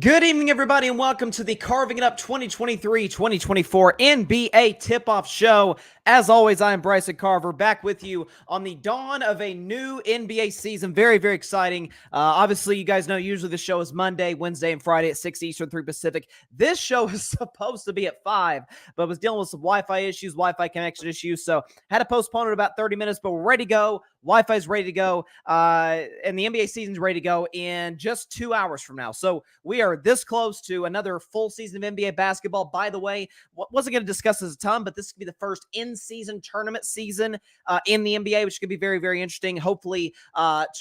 Good evening, everybody, and welcome to the Carving It Up 2023-2024 NBA Tip-Off Show. As always, I am Bryson Carver, back with you on the dawn of a new NBA season. Very, very exciting. Obviously, you guys know usually the show is Monday, Wednesday, and Friday at 6 Eastern, 3 Pacific. This show is supposed to be at 5, but was dealing with some Wi-Fi issues, Wi-Fi connection issues, so had to postpone it about 30 minutes, but we're ready to go. Wi-Fi is ready to go, and the NBA season's ready to go in just 2 hours from now. So we are this close to another full season of NBA basketball. By the way, wasn't going to discuss this a ton, but this could be the first in-season tournament season in the NBA, which could be very, very interesting. Hopefully,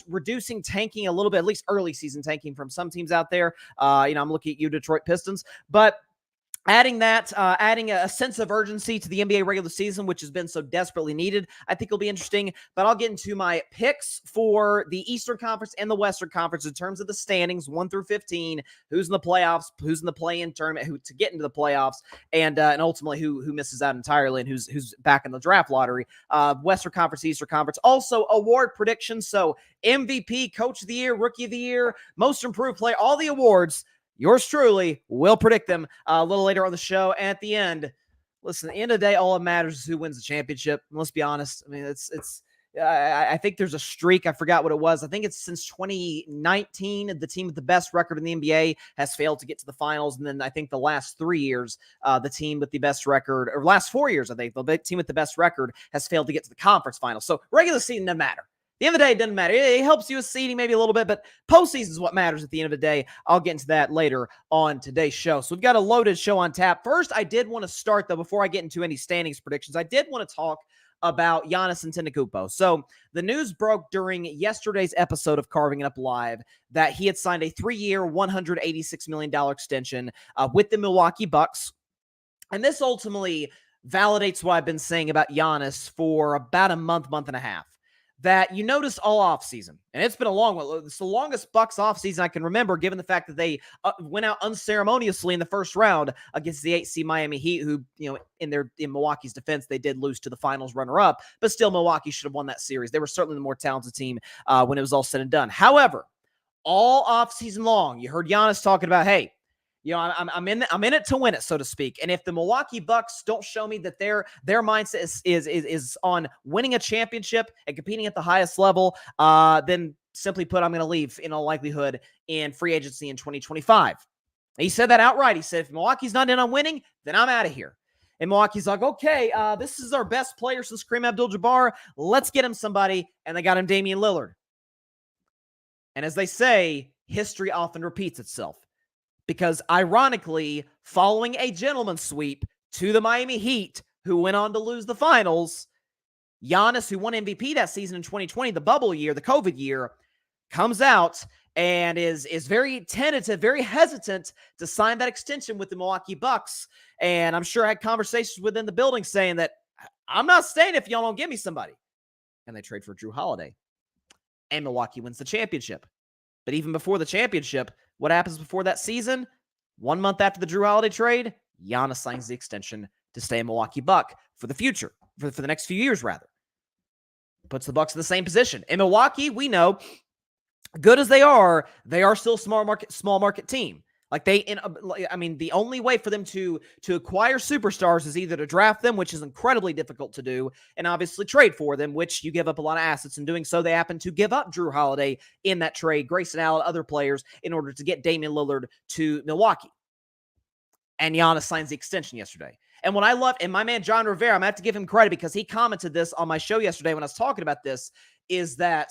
reducing tanking a little bit, at least early season tanking from some teams out there. I'm looking at you, Detroit Pistons, but adding a sense of urgency to the NBA regular season, which has been so desperately needed, I think will be interesting. But I'll get into my picks for the Eastern Conference and the Western Conference in terms of the standings, 1 through 15, who's in the playoffs, who's in the play-in tournament, who to get into the playoffs, and ultimately who misses out entirely and who's back in the draft lottery. Western Conference, Eastern Conference. Also, award predictions. So MVP, Coach of the Year, Rookie of the Year, Most Improved Player, all the awards. Yours truly will predict them a little later on the show. And at the end, listen, at the end of the day, all that matters is who wins the championship. And let's be honest. I mean, I think there's a streak. I forgot what it was. I think it's since 2019, the team with the best record in the NBA has failed to get to the finals. And then I think the last 3 years, the team with the best record, or last 4 years, I think, the team with the best record has failed to get to the conference finals. So regular season doesn't matter. At the end of the day, it doesn't matter. It helps you with seeding maybe a little bit, but postseason is what matters at the end of the day. I'll get into that later on today's show. So we've got a loaded show on tap. First, I did want to start, though, before I get into any standings predictions, I did want to talk about Giannis Antetokounmpo. So the news broke during yesterday's episode of Carving It Up Live that he had signed a 3-year, $186 million extension with the Milwaukee Bucks. And this ultimately validates what I've been saying about Giannis for about a month and a half. That you notice all offseason, and it's been a long one. It's the longest Bucks offseason I can remember, given the fact that they went out unceremoniously in the first round against the 8 Miami Heat, who, in Milwaukee's defense, they did lose to the finals runner-up, but still Milwaukee should have won that series. They were certainly the more talented team when it was all said and done. However, all offseason long, you heard Giannis talking about, hey, I'm in it to win it, so to speak. And if the Milwaukee Bucks don't show me that their mindset is on winning a championship and competing at the highest level, then simply put, I'm going to leave in all likelihood in free agency in 2025. And he said that outright. He said, if Milwaukee's not in on winning, then I'm out of here. And Milwaukee's like, okay, this is our best player since Kareem Abdul-Jabbar. Let's get him somebody. And they got him Damian Lillard. And as they say, history often repeats itself. Because ironically, following a gentleman's sweep to the Miami Heat, who went on to lose the finals, Giannis, who won MVP that season in 2020, the bubble year, the COVID year, comes out and is very tentative, very hesitant to sign that extension with the Milwaukee Bucks. And I'm sure I had conversations within the building saying that I'm not staying if y'all don't give me somebody. And they trade for Drew Holiday. And Milwaukee wins the championship. But even before the championship, what happens before that season? 1 month after the Drew Holiday trade, Giannis signs the extension to stay a Milwaukee Buck for the future, for the next few years, rather. Puts the Bucks in the same position. In Milwaukee, we know, good as they are still a small market team. The only way for them to acquire superstars is either to draft them, which is incredibly difficult to do, and obviously trade for them, which you give up a lot of assets. In doing so, they happen to give up Drew Holiday in that trade, Grayson Allen, other players, in order to get Damian Lillard to Milwaukee. And Giannis signs the extension yesterday. And what I love, and my man John Rivera, I'm going to have to give him credit because he commented this on my show yesterday when I was talking about this, is that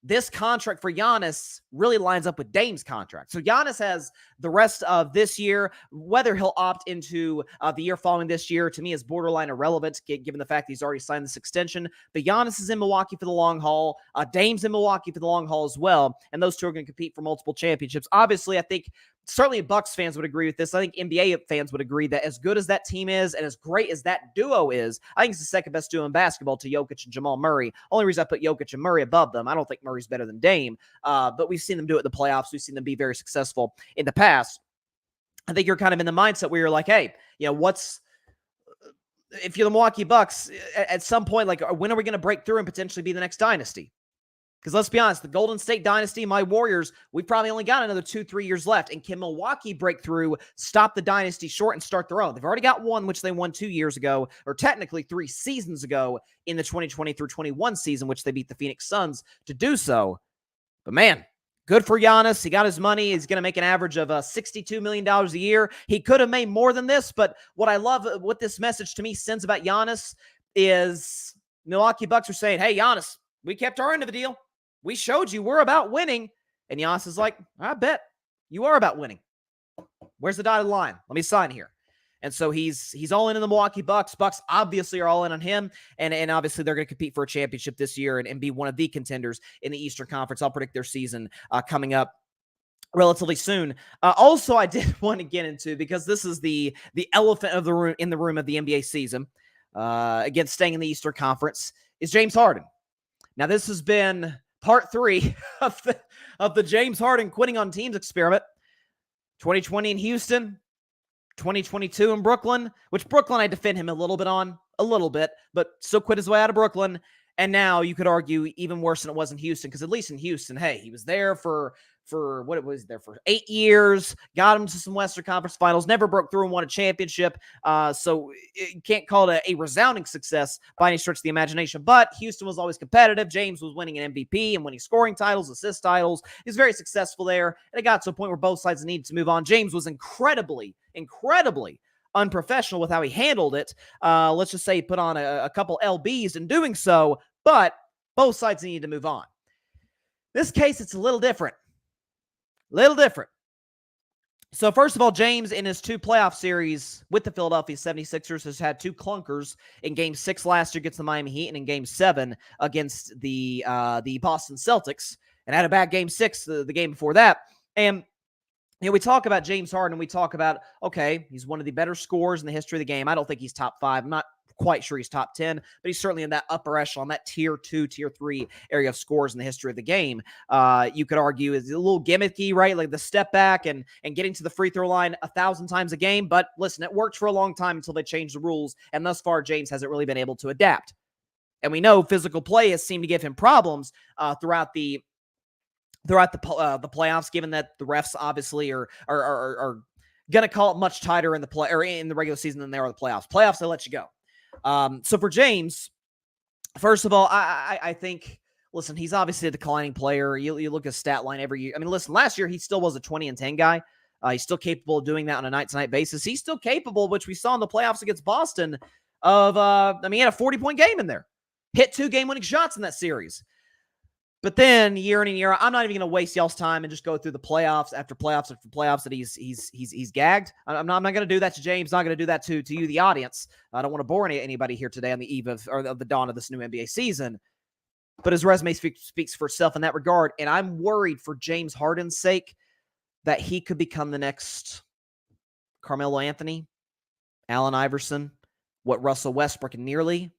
this contract for Giannis really lines up with Dame's contract. So Giannis has the rest of this year. Whether he'll opt into the year following this year, to me, is borderline irrelevant, given the fact that he's already signed this extension. But Giannis is in Milwaukee for the long haul. Dame's in Milwaukee for the long haul as well. And those two are going to compete for multiple championships. Obviously, I think certainly Bucks fans would agree with this. I think NBA fans would agree that as good as that team is and as great as that duo is, I think it's the second best duo in basketball to Jokic and Jamal Murray. Only reason I put Jokic and Murray above them, I don't think Murray's better than Dame, but we've seen them do it in the playoffs. We've seen them be very successful in the past. I think you're kind of in the mindset where you're like, hey, if you're the Milwaukee Bucks, at some point, like, when are we going to break through and potentially be the next dynasty? Because let's be honest, the Golden State Dynasty, my Warriors, we've probably only got another 2-3 years left. And can Milwaukee break through, stop the dynasty short, and start their own? They've already got one, which they won 2 years ago, or technically 3 seasons ago in the 2020 through 21 season, which they beat the Phoenix Suns to do so. But man, good for Giannis. He got his money. He's going to make an average of $62 million a year. He could have made more than this, but what I love, what this message to me sends about Giannis is Milwaukee Bucks are saying, hey, Giannis, we kept our end of the deal. We showed you we're about winning. And Giannis is like, I bet you are about winning. Where's the dotted line? Let me sign here. And so he's all in the Milwaukee Bucks. Bucks obviously are all in on him. And obviously they're going to compete for a championship this year and be one of the contenders in the Eastern Conference. I'll predict their season coming up relatively soon. Also, I did want to get into, because this is the elephant of the room in the room of the NBA season, again, staying in the Eastern Conference, is James Harden. Now, this has been part 3 of the James Harden quitting on teams experiment. 2020 in Houston, 2022 in Brooklyn, which Brooklyn I defend him a little bit, but still quit his way out of Brooklyn. And now you could argue even worse than it was in Houston, because at least in Houston, hey, he was there for what it was there for 8 years, got him to some Western Conference Finals, never broke through and won a championship. So you can't call it a resounding success by any stretch of the imagination. But Houston was always competitive. James was winning an MVP and winning scoring titles, assist titles. He was very successful there. And it got to a point where both sides needed to move on. James was incredibly unprofessional with how he handled it. Let's just say he put on a couple LBs in doing so, but both sides needed to move on. This case, it's a little different. So first of all, James in his 2 playoff series with the Philadelphia 76ers has had 2 clunkers. In Game 6 last year against the Miami Heat, and in Game 7 against the Boston Celtics, and had a bad Game 6 the game before that. And we talk about James Harden, we talk about, okay, he's one of the better scorers in the history of the game. I don't think he's top 5. I'm not quite sure he's top 10, but he's certainly in that upper echelon, that tier 2, tier 3 area of scores in the history of the game. You could argue is a little gimmicky, right? Like the step back and getting to the free throw line 1,000 times a game. But listen, it worked for a long time until they changed the rules. And thus far, James hasn't really been able to adapt. And we know physical play has seemed to give him problems throughout the playoffs, given that the refs obviously are going to call it much tighter in the regular season than they are in the playoffs. Playoffs, they let you go. So for James, first of all, I think, listen, he's obviously a declining player. You look at his stat line every year. I mean, listen, last year he still was a 20-10 guy. He's still capable of doing that on a night-to-night basis. He's still capable, which we saw in the playoffs against Boston, of, he had a 40-point game in there. Hit 2 game-winning shots in that series. But then year in and year out, I'm not even going to waste y'all's time and just go through the playoffs after playoffs after playoffs that he's gagged. I'm not going to do that to James. Not going to do that to you, the audience. I don't want to bore anybody here today on the eve of the dawn of this new NBA season. But his resume speaks for itself in that regard. And I'm worried for James Harden's sake that he could become the next Carmelo Anthony, Allen Iverson, what Russell Westbrook nearly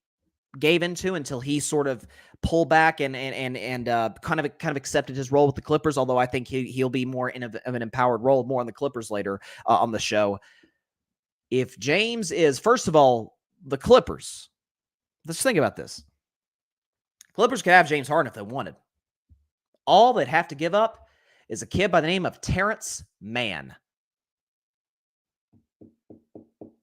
gave into until he sort of pulled back and kind of accepted his role with the Clippers. Although I think he'll be more of an empowered role, more on the Clippers later on the show. If James is, first of all, the Clippers, let's think about this. Clippers could have James Harden if they wanted. All they'd have to give up is a kid by the name of Terrence Mann.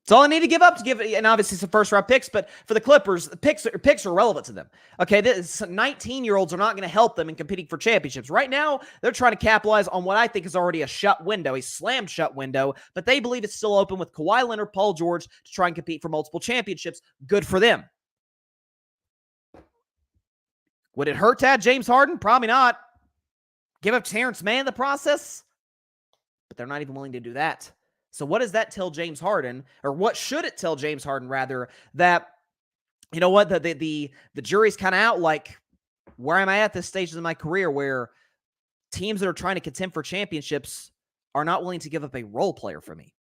It's all I need to give up to give, and obviously some first-round picks, but for the Clippers, picks are relevant to them. Okay, 19-year-olds are not going to help them in competing for championships. Right now, they're trying to capitalize on what I think is already a shut window, a slammed shut window, but they believe it's still open with Kawhi Leonard, Paul George to try and compete for multiple championships. Good for them. Would it hurt to add James Harden? Probably not. Give up Terrence Mann in the process? But they're not even willing to do that. So what does that tell James Harden, or what should it tell James Harden, rather, that, you know what, the jury's kind of out, like, where am I at this stage of my career where teams that are trying to contend for championships are not willing to give up a role player for me?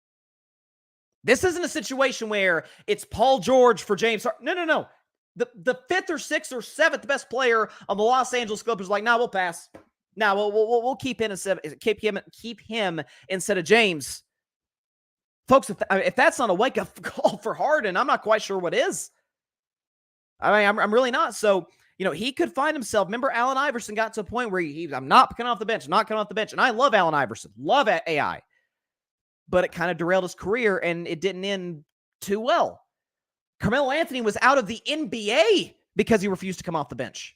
This isn't a situation where it's Paul George for James Harden. No. The 5th or 6th or 7th best player on the Los Angeles Clippers like, we'll pass. We'll keep him instead of James. Folks, if that's not a wake-up call for Harden, I'm not quite sure what is. I'm really not. So he could find himself. Remember, Allen Iverson got to a point where I'm not coming off the bench, I'm not coming off the bench. And I love Allen Iverson, love AI, but it kind of derailed his career and it didn't end too well. Carmelo Anthony was out of the NBA because he refused to come off the bench.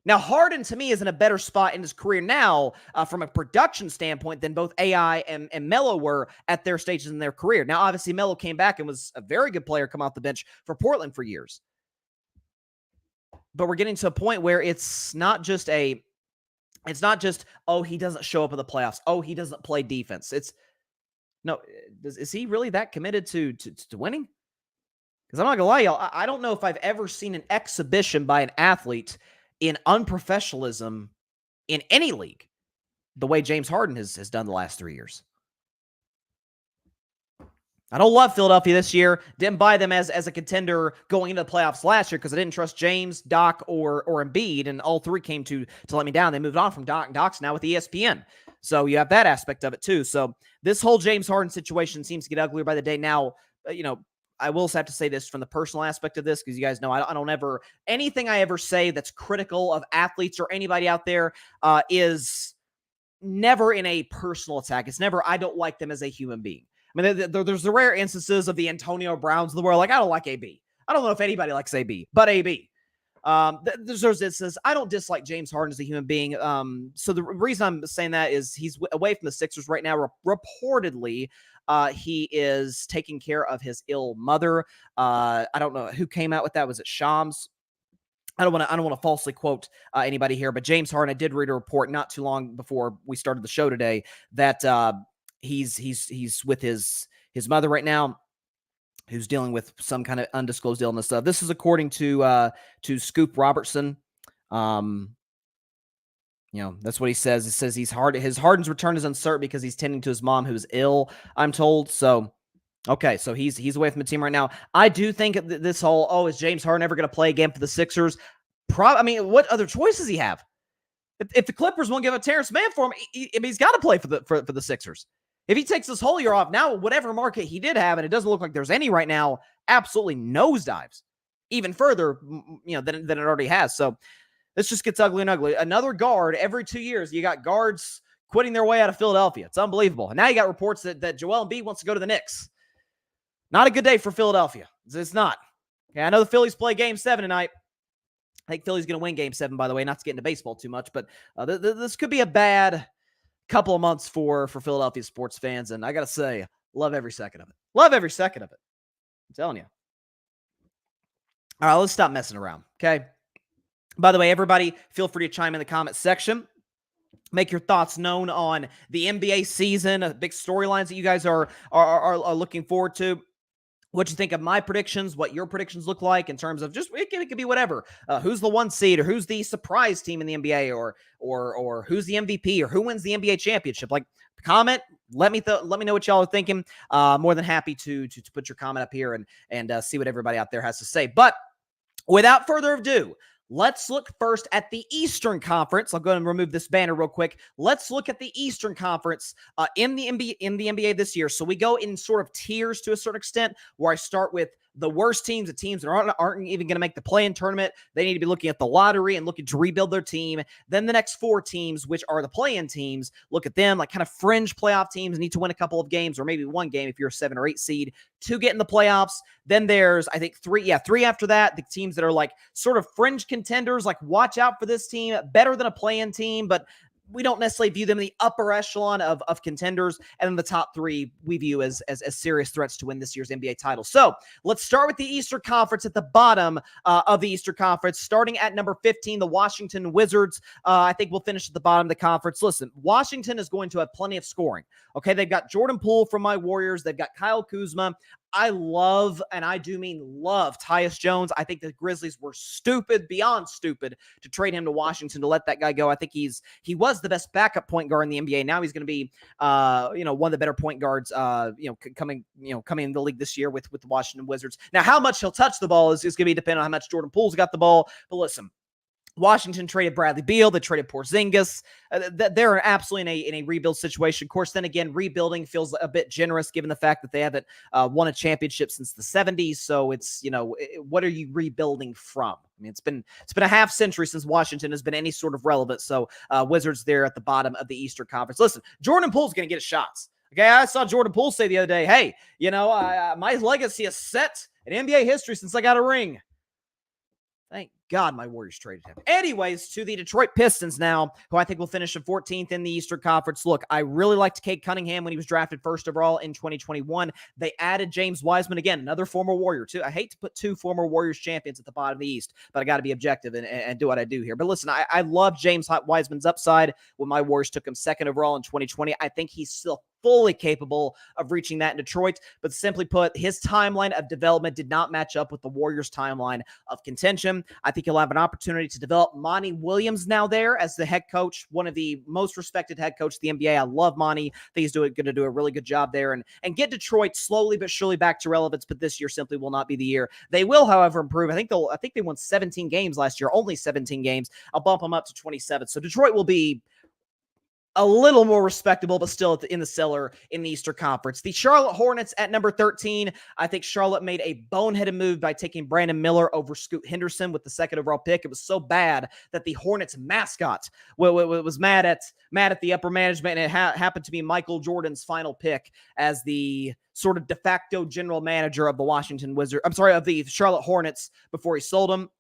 Now, Harden, to me, is in a better spot in his career now from a production standpoint than both AI and Melo were at their stages in their career. Now, obviously, Melo came back and was a very good player, come off the bench for Portland for years. But we're getting to a point where it's not just, oh, he doesn't show up in the playoffs. Oh, he doesn't play defense. Is he really that committed to winning? Because I'm not going to lie, y'all, I don't know if I've ever seen an exhibition by an athlete in unprofessionalism in any league the way James Harden has done the last 3 years. I don't love Philadelphia this year. Didn't buy them as a contender going into the playoffs last year because I didn't trust James, Doc, or Embiid, and all three came to let me down. They moved on from Doc, and Doc's now with ESPN. So you have that aspect of it too. So this whole James Harden situation seems to get uglier by the day. Now, I will have to say this from the personal aspect of this because you guys know I don't ever, anything I ever say that's critical of athletes or anybody out there is never in a personal attack. It's never, I don't like them as a human being. I mean, there's the rare instances of the Antonio Browns of the world. Like, I don't like AB. I don't know if anybody likes AB, but AB. There's instances. I don't dislike James Harden as a human being. So the reason I'm saying that is he's away from the Sixers right now. Reportedly, he is taking care of his ill mother. I don't know who came out with that. Was it Shams? I don't want to falsely quote anybody here, but James Harden, I did read a report not too long before we started the show today that he's with his mother right now, who's dealing with some kind of undisclosed illness. This is according to Scoop Robertson. That's what he says. It says his Harden's return is uncertain because he's tending to his mom who's ill, I'm told. So, okay, so he's away from the team right now. I do think this whole, is James Harden ever going to play again for the Sixers? What other choices does he have? If the Clippers won't give up Terrence Mann for him, he's got to play for the Sixers. If he takes this whole year off, now whatever market he did have, and it doesn't look like there's any right now, absolutely nosedives even further, than it already has. So this just gets ugly and ugly. Another guard every 2 years. You got guards quitting their way out of Philadelphia. It's unbelievable. And now you got reports that Joel Embiid wants to go to the Knicks. Not a good day for Philadelphia. It's not. Okay, I know the Phillies play Game 7 tonight. I think Philly's going to win Game 7, by the way, not to get into baseball too much, but this could be a bad couple of months for Philadelphia sports fans, and I got to say, love every second of it. Love every second of it. I'm telling you. All right, let's stop messing around, okay? By the way, everybody, feel free to chime in the comment section. Make your thoughts known on the NBA season, big storylines that you guys are looking forward to. What you think of my predictions, what your predictions look like in terms of just, it could be whatever. Who's the 1 seed, or who's the surprise team in the NBA, or who's the MVP, or who wins the NBA championship. Like, comment, let me know what y'all are thinking. More than happy to put your comment up here and see what everybody out there has to say. But without further ado, let's look first at the Eastern Conference. I'll go ahead and remove this banner real quick. Let's look at the Eastern Conference in the NBA this year. So we go in sort of tiers to a certain extent, where I start with the worst teams, the teams that aren't even going to make the play-in tournament. They need to be looking at the lottery and looking to rebuild their team. Then the next 4 teams, which are the play-in teams, look at them like kind of fringe playoff teams, need to win a couple of games, or maybe 1 game if you're a 7 or 8 seed to get in the playoffs. Then there's, I think, 3 after that, the teams that are like sort of fringe contenders, like watch out for this team, better than a play-in team, but we don't necessarily view them in the upper echelon of contenders. And then the top 3 we view as serious threats to win this year's NBA title. So let's start with the Eastern Conference at the bottom of the Eastern Conference, starting at number 15, the Washington Wizards. I think we'll finish at the bottom of the conference. Listen, Washington is going to have plenty of scoring. Okay, they've got Jordan Poole from my Warriors. They've got Kyle Kuzma. I love, and I do mean love, Tyus Jones. I think the Grizzlies were stupid, beyond stupid, to trade him to Washington, to let that guy go. I think he was the best backup point guard in the NBA. Now he's going to be, one of the better point guards, coming in the league this year with the Washington Wizards. Now, how much he'll touch the ball is going to be dependent on how much Jordan Poole's got the ball. But listen, Washington traded Bradley Beal. They traded Porzingis. They're absolutely in a rebuild situation. Of course, then again, rebuilding feels a bit generous given the fact that they haven't won a championship since the 70s. So it's, what are you rebuilding from? I mean, it's been a half century since Washington has been any sort of relevant. So Wizards there at the bottom of the Eastern Conference. Listen, Jordan Poole's going to get his shots. Okay, I saw Jordan Poole say the other day, hey, my legacy is set in NBA history since I got a ring. Thank God my Warriors traded him. Anyways, to the Detroit Pistons now, who I think will finish in 14th in the Eastern Conference. Look, I really liked Cade Cunningham when he was drafted first overall in 2021. They added James Wiseman, again, another former Warrior, too. I hate to put two former Warriors champions at the bottom of the East, but I got to be objective and do what I do here. But listen, I love James Wiseman's upside. When my Warriors took him second overall in 2020, I think he's still fully capable of reaching that in Detroit. But simply put, his timeline of development did not match up with the Warriors' timeline of contention. I think he'll have an opportunity to develop. Monty Williams now there as the head coach, one of the most respected head coaches in the NBA. I love Monty. I think he's going to do a really good job there and get Detroit slowly but surely back to relevance. But this year simply will not be the year. They will, however, improve. I think they won 17 games last year, only 17 games. I'll bump them up to 27. So Detroit will be a little more respectable, but still in the cellar in the Eastern Conference. The Charlotte Hornets at number 13. I think Charlotte made a boneheaded move by taking Brandon Miller over Scoot Henderson with the second overall pick. It was so bad that the Hornets mascot was mad at the upper management, and it happened to be Michael Jordan's final pick as the sort of de facto general manager of the of the Charlotte Hornets before he sold them.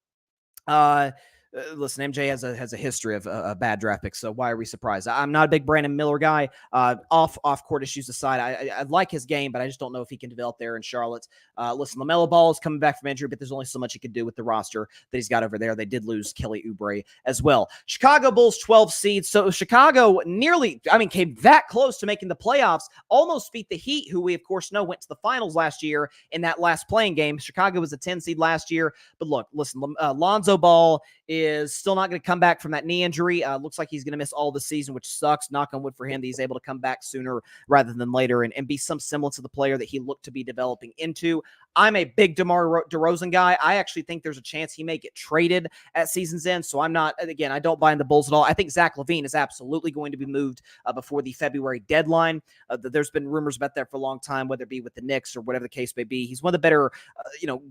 Listen, MJ has a history of bad draft picks, so why are we surprised? I'm not a big Brandon Miller guy. Off court issues aside, I like his game, but I just don't know if he can develop there in Charlotte. Listen, LaMelo Ball is coming back from injury, but there's only so much he can do with the roster that he's got over there. They did lose Kelly Oubre as well. Chicago Bulls 12 seeds. So Chicago came that close to making the playoffs, almost beat the Heat, who we of course know went to the finals last year in that last playing game. Chicago was a 10 seed last year, but listen, Lonzo Ball is still not going to come back from that knee injury. Looks like he's going to miss all the season, which sucks. Knock on wood for him that he's able to come back sooner rather than later and be some semblance of the player that he looked to be developing into. I'm a big DeMar DeRozan guy. I actually think there's a chance he may get traded at season's end. So I don't buy in the Bulls at all. I think Zach LaVine is absolutely going to be moved before the February deadline. There's been rumors about that for a long time, whether it be with the Knicks or whatever the case may be. He's one of the better,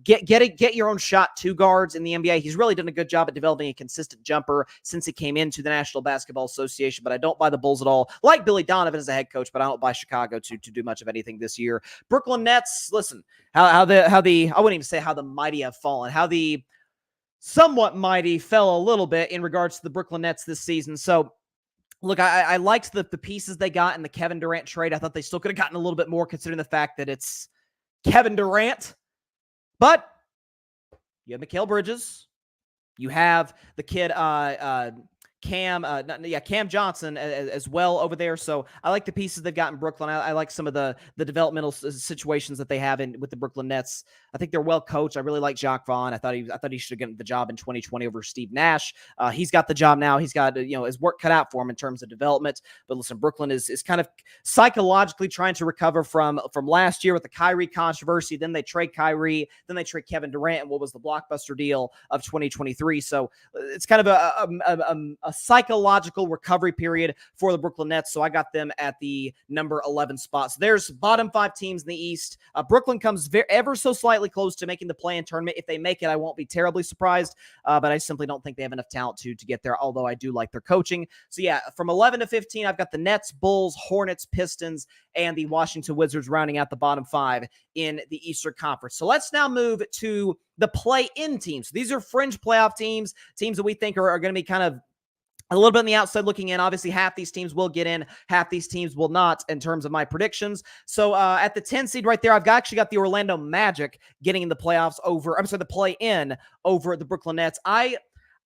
get your own shot two guards in the NBA. He's really done a good job at developing a consistent jumper since he came into the National Basketball Association, but I don't buy the Bulls at all. Like Billy Donovan as a head coach, but I don't buy Chicago to do much of anything this year. Brooklyn Nets, listen, how the I wouldn't even say how the mighty have fallen, how the somewhat mighty fell a little bit in regards to the Brooklyn Nets this season. So look, I liked the pieces they got in the Kevin Durant trade. I thought they still could have gotten a little bit more considering the fact that it's Kevin Durant. But you have Mikal Bridges. You have the kid Cam Johnson as well over there. So I like the pieces they've got in Brooklyn. I like some of the developmental situations that they have with the Brooklyn Nets. I think they're well coached. I really like Jacques Vaughn. I thought he should have gotten the job in 2020 over Steve Nash. He's got the job now. He's got his work cut out for him in terms of development. But listen, Brooklyn is kind of psychologically trying to recover from last year with the Kyrie controversy. Then they trade Kyrie. Then they trade Kevin Durant and what was the blockbuster deal of 2023. So it's kind of a psychological recovery period for the Brooklyn Nets. So I got them at the number 11 spot. So there's bottom 5 teams in the East. Brooklyn comes ever so slightly close to making the play-in tournament. If they make it, I won't be terribly surprised, but I simply don't think they have enough talent to get there, although I do like their coaching. So yeah, from 11 to 15, I've got the Nets, Bulls, Hornets, Pistons, and the Washington Wizards rounding out the bottom 5 in the Eastern Conference. So let's now move to the play-in teams. These are fringe playoff teams that we think are going to be kind of a little bit on the outside looking in. Obviously, half these teams will get in, half these teams will not in terms of my predictions. So at the 10 seed right there, I've actually got the Orlando Magic getting in the playoffs the play-in over the Brooklyn Nets.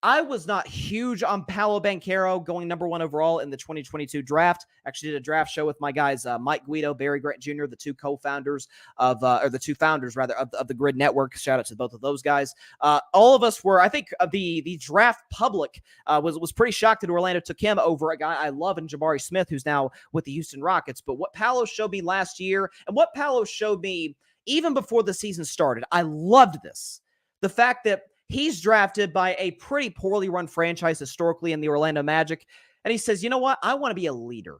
I was not huge on Paolo Banchero going number 1 overall in the 2022 draft. Actually did a draft show with my guys, Mike Guido, Barry Grant Jr., the two founders of the Grid Network. Shout out to both of those guys. All of us were, I think, the draft public was pretty shocked that Orlando took him over a guy I love in Jabari Smith, who's now with the Houston Rockets. But what Paolo showed me last year and what Paolo showed me even before the season started, I loved this. The fact that He's drafted by a pretty poorly run franchise historically in the Orlando Magic. And he says, you know what? I want to be a leader.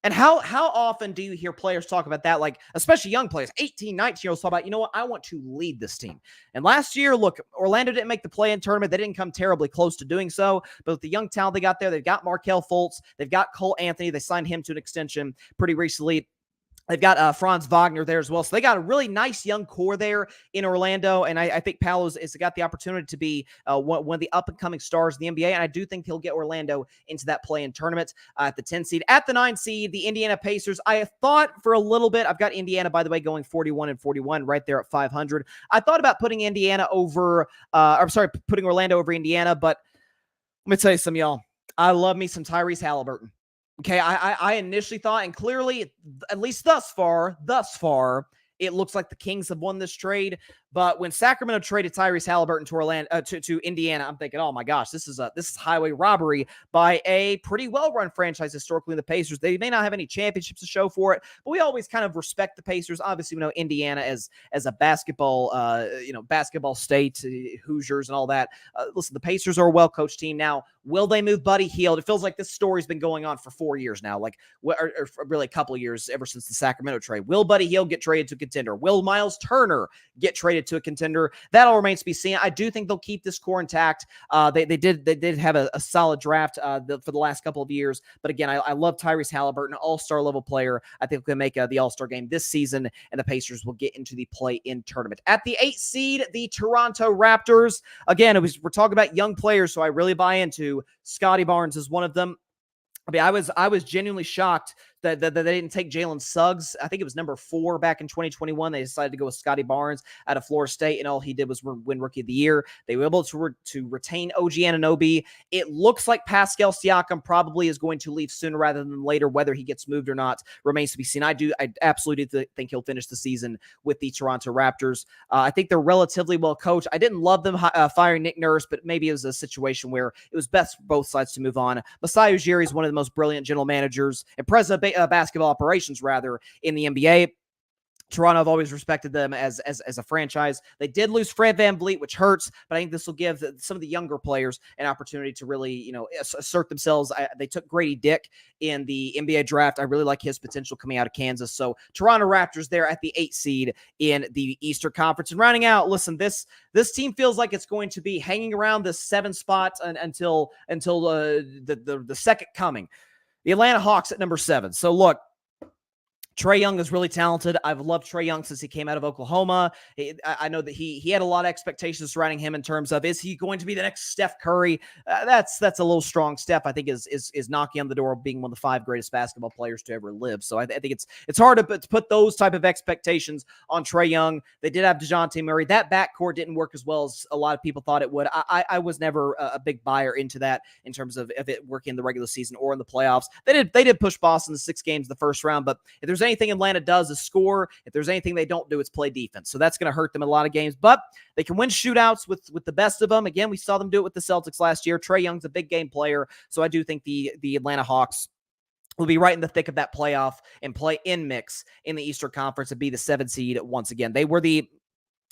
And how often do you hear players talk about that? Like, especially young players, 18, 19-year-olds talk about, you know what, I want to lead this team. And last year, look, Orlando didn't make the play-in tournament. They didn't come terribly close to doing so. But with the young talent they got there, they've got Markelle Fultz. They've got Cole Anthony. They signed him to an extension pretty recently. They've got Franz Wagner there as well. So they got a really nice young core there in Orlando. And I think Paolo's has got the opportunity to be one of the up-and-coming stars in the NBA. And I do think he'll get Orlando into that play-in tournament at the 10 seed. At the 9 seed, the Indiana Pacers. I thought for a little bit, I've got Indiana, by the way, going 41-41 right there at 500. I thought about putting putting Orlando over Indiana. But let me tell you something, y'all. I love me some Tyrese Halliburton. Okay, I initially thought, and clearly, at least thus far, it looks like the Kings have won this trade. But when Sacramento traded Tyrese Halliburton to Orlando to Indiana, I'm thinking, oh my gosh, this is highway robbery by a pretty well-run franchise historically in the Pacers. They may not have any championships to show for it, but we always kind of respect the Pacers. Obviously, we know Indiana as a basketball state, Hoosiers and all that. Listen, the Pacers are a well-coached team now. Will they move Buddy Hield? It feels like this story's been going on for 4 years now, or really a couple of years ever since the Sacramento trade. Will Buddy Hield get traded to a contender? Will Miles Turner get traded to a contender? That all remains to be seen. I do think they'll keep this core intact. They did have a solid draft for the last couple of years. But again, I love Tyrese Halliburton, all-star level player. I think they'll make the all-star game this season, and the Pacers will get into the play-in tournament. At the 8th seed, the Toronto Raptors. Again, we're talking about young players, so I really buy into Scotty Barnes is one of them. I mean, I was genuinely shocked that they didn't take Jalen Suggs. I think it was number 4 back in 2021. They decided to go with Scotty Barnes out of Florida State, and all he did was win Rookie of the Year. They were able to retain OG Anunoby. It looks like Pascal Siakam probably is going to leave sooner rather than later. Whether he gets moved or not remains to be seen. I absolutely do think he'll finish the season with the Toronto Raptors. I think they're relatively well coached. I didn't love them firing Nick Nurse, but maybe it was a situation where it was best for both sides to move on. Masai Ujiri is one of the most brilliant general managers and president of basketball operations, rather, in the NBA. Toronto have always respected them as a franchise. They did lose Fred VanVleet, which hurts, but I think this will give some of the younger players an opportunity to really, assert themselves. They took Grady Dick in the NBA draft. I really like his potential coming out of Kansas. So Toronto Raptors there at the 8th seed in the Eastern Conference. And rounding out, listen, this team feels like it's going to be hanging around the 7 spot until the second coming. The Atlanta Hawks at number 7. So look, Trae Young is really talented. I've loved Trae Young since he came out of Oklahoma. I know that he had a lot of expectations surrounding him in terms of, is he going to be the next Steph Curry? That's a little strong. Steph, I think, is knocking on the door of being one of the 5 greatest basketball players to ever live. So I think it's hard to put those type of expectations on Trae Young. They did have DeJounte Murray. That backcourt didn't work as well as a lot of people thought it would. I was never a big buyer into that in terms of it working in the regular season or in the playoffs. They did push Boston to 6 games in the first round, but if there's anything Atlanta does is score. If there's anything they don't do, it's play defense. So that's going to hurt them in a lot of games, but they can win shootouts with the best of them. Again, we saw them do it with the Celtics last year. Trae Young's a big game player. So I do think the Atlanta Hawks will be right in the thick of that playoff and play-in mix in the Eastern Conference and be the 7th seed once again. They were the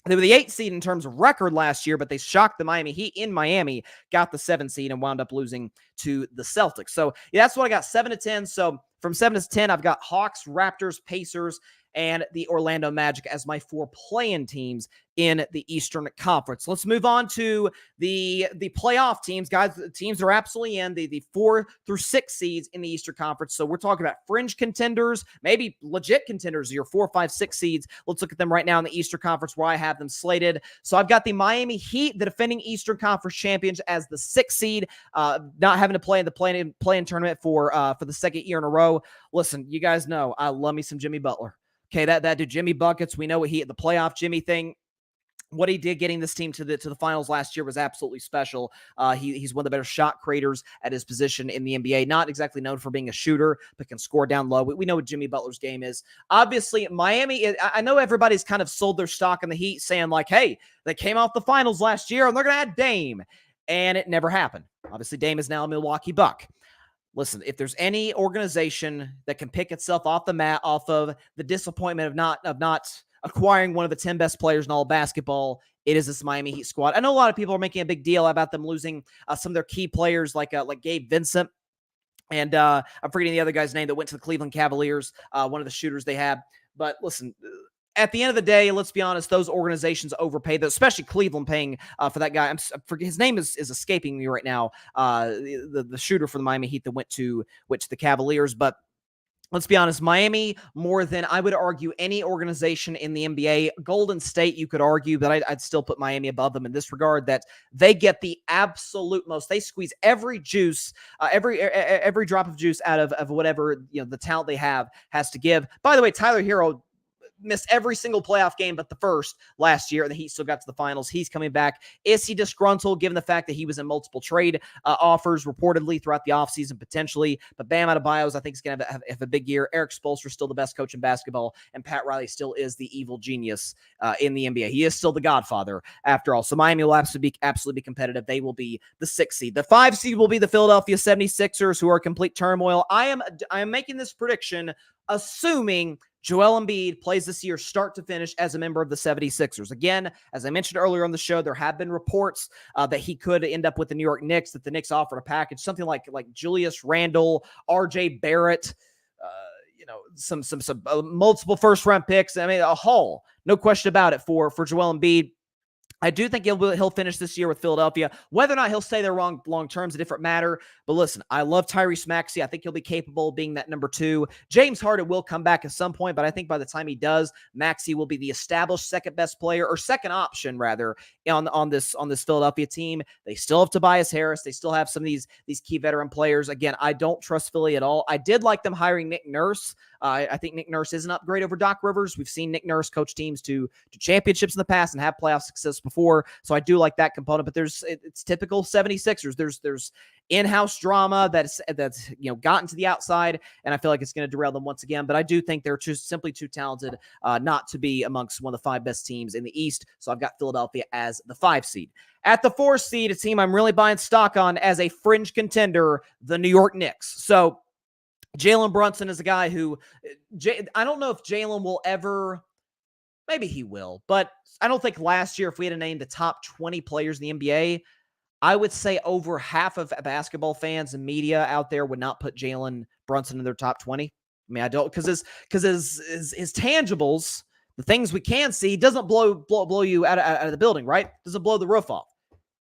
8th seed in terms of record last year, but they shocked the Miami Heat in Miami, got the 7th seed, and wound up losing to the Celtics. So yeah, that's what I got, 7 to 10. So from 7 to 10, I've got Hawks, Raptors, Pacers, and the Orlando Magic as my 4 play-in teams in the Eastern Conference. Let's move on to the playoff teams. Guys, the teams are absolutely in the 4 through 6 seeds in the Eastern Conference. So we're talking about fringe contenders, maybe legit contenders, your 4, 5, 6 seeds. Let's look at them right now in the Eastern Conference where I have them slated. So I've got the Miami Heat, the defending Eastern Conference champions, as the 6th seed, not having to play in the play-in tournament for the second year in a row. Listen, you guys know I love me some Jimmy Butler. Okay, that dude, Jimmy Buckets. We know what the playoff Jimmy thing. What he did getting this team to the finals last year was absolutely special. He's one of the better shot creators at his position in the NBA. Not exactly known for being a shooter, but can score down low. We know what Jimmy Butler's game is. Obviously, Miami, I know everybody's kind of sold their stock in the Heat, saying like, hey, they came off the finals last year and they're going to add Dame. And it never happened. Obviously, Dame is now a Milwaukee Buck. Listen, if there's any organization that can pick itself off the mat, off of the disappointment of not acquiring one of the 10 best players in all basketball, it is this Miami Heat squad. I know a lot of people are making a big deal about them losing some of their key players like Gabe Vincent. And I'm forgetting the other guy's name that went to the Cleveland Cavaliers, one of the shooters they had. But listen, at the end of the day, let's be honest, those organizations overpay, especially Cleveland paying for that guy. His name is escaping me right now, the shooter for the Miami Heat that went to the Cavaliers. But let's be honest, Miami, more than I would argue any organization in the NBA, Golden State, you could argue, but I'd still put Miami above them in this regard, that they get the absolute most. They squeeze every juice, every drop of juice out of whatever the talent they have has to give. By the way, Tyler Hero missed every single playoff game but the first last year, and the Heat still got to the finals. He's coming back. Is he disgruntled given the fact that he was in multiple trade offers reportedly throughout the offseason potentially? But Bam Adebayo's, I think, is going to have a big year. Eric Spoelstra's still the best coach in basketball, and Pat Riley still is the evil genius in the NBA. He is still the godfather after all. So Miami will absolutely be competitive. They will be the 6th seed. The 5 seed will be the Philadelphia 76ers, who are complete turmoil. I am making this prediction assuming Joel Embiid plays this year start to finish as a member of the 76ers. Again, as I mentioned earlier on the show, there have been reports that he could end up with the New York Knicks, that the Knicks offered a package, something like Julius Randle, RJ Barrett, some multiple first-round picks. I mean, a haul, no question about it for Joel Embiid. I do think he'll finish this year with Philadelphia. Whether or not he'll stay there long term is a different matter. But listen, I love Tyrese Maxey. I think he'll be capable of being that number 2. James Harden will come back at some point, but I think by the time he does, Maxey will be the established second best player, or second option rather, on this Philadelphia team. They still have Tobias Harris. They still have some of these key veteran players. Again, I don't trust Philly at all. I did like them hiring Nick Nurse. I think Nick Nurse is an upgrade over Doc Rivers. We've seen Nick Nurse coach teams to championships in the past and have playoff success before, so I do like that component. But it's typical 76ers. There's in-house drama that's gotten to the outside, and I feel like it's going to derail them once again. But I do think they're simply too talented not to be amongst one of the 5 best teams in the East. So I've got Philadelphia as the 5 seed. At the 4 seed, a team I'm really buying stock on as a fringe contender, the New York Knicks. So Jalen Brunson is a guy who I don't know if Jalen will ever, maybe he will, but I don't think last year, if we had to name the top 20 players in the NBA, I would say over half of basketball fans and media out there would not put Jalen Brunson in their top 20. I mean, I don't, because his tangibles, the things we can see, doesn't blow you out of the building, right? Doesn't blow the roof off.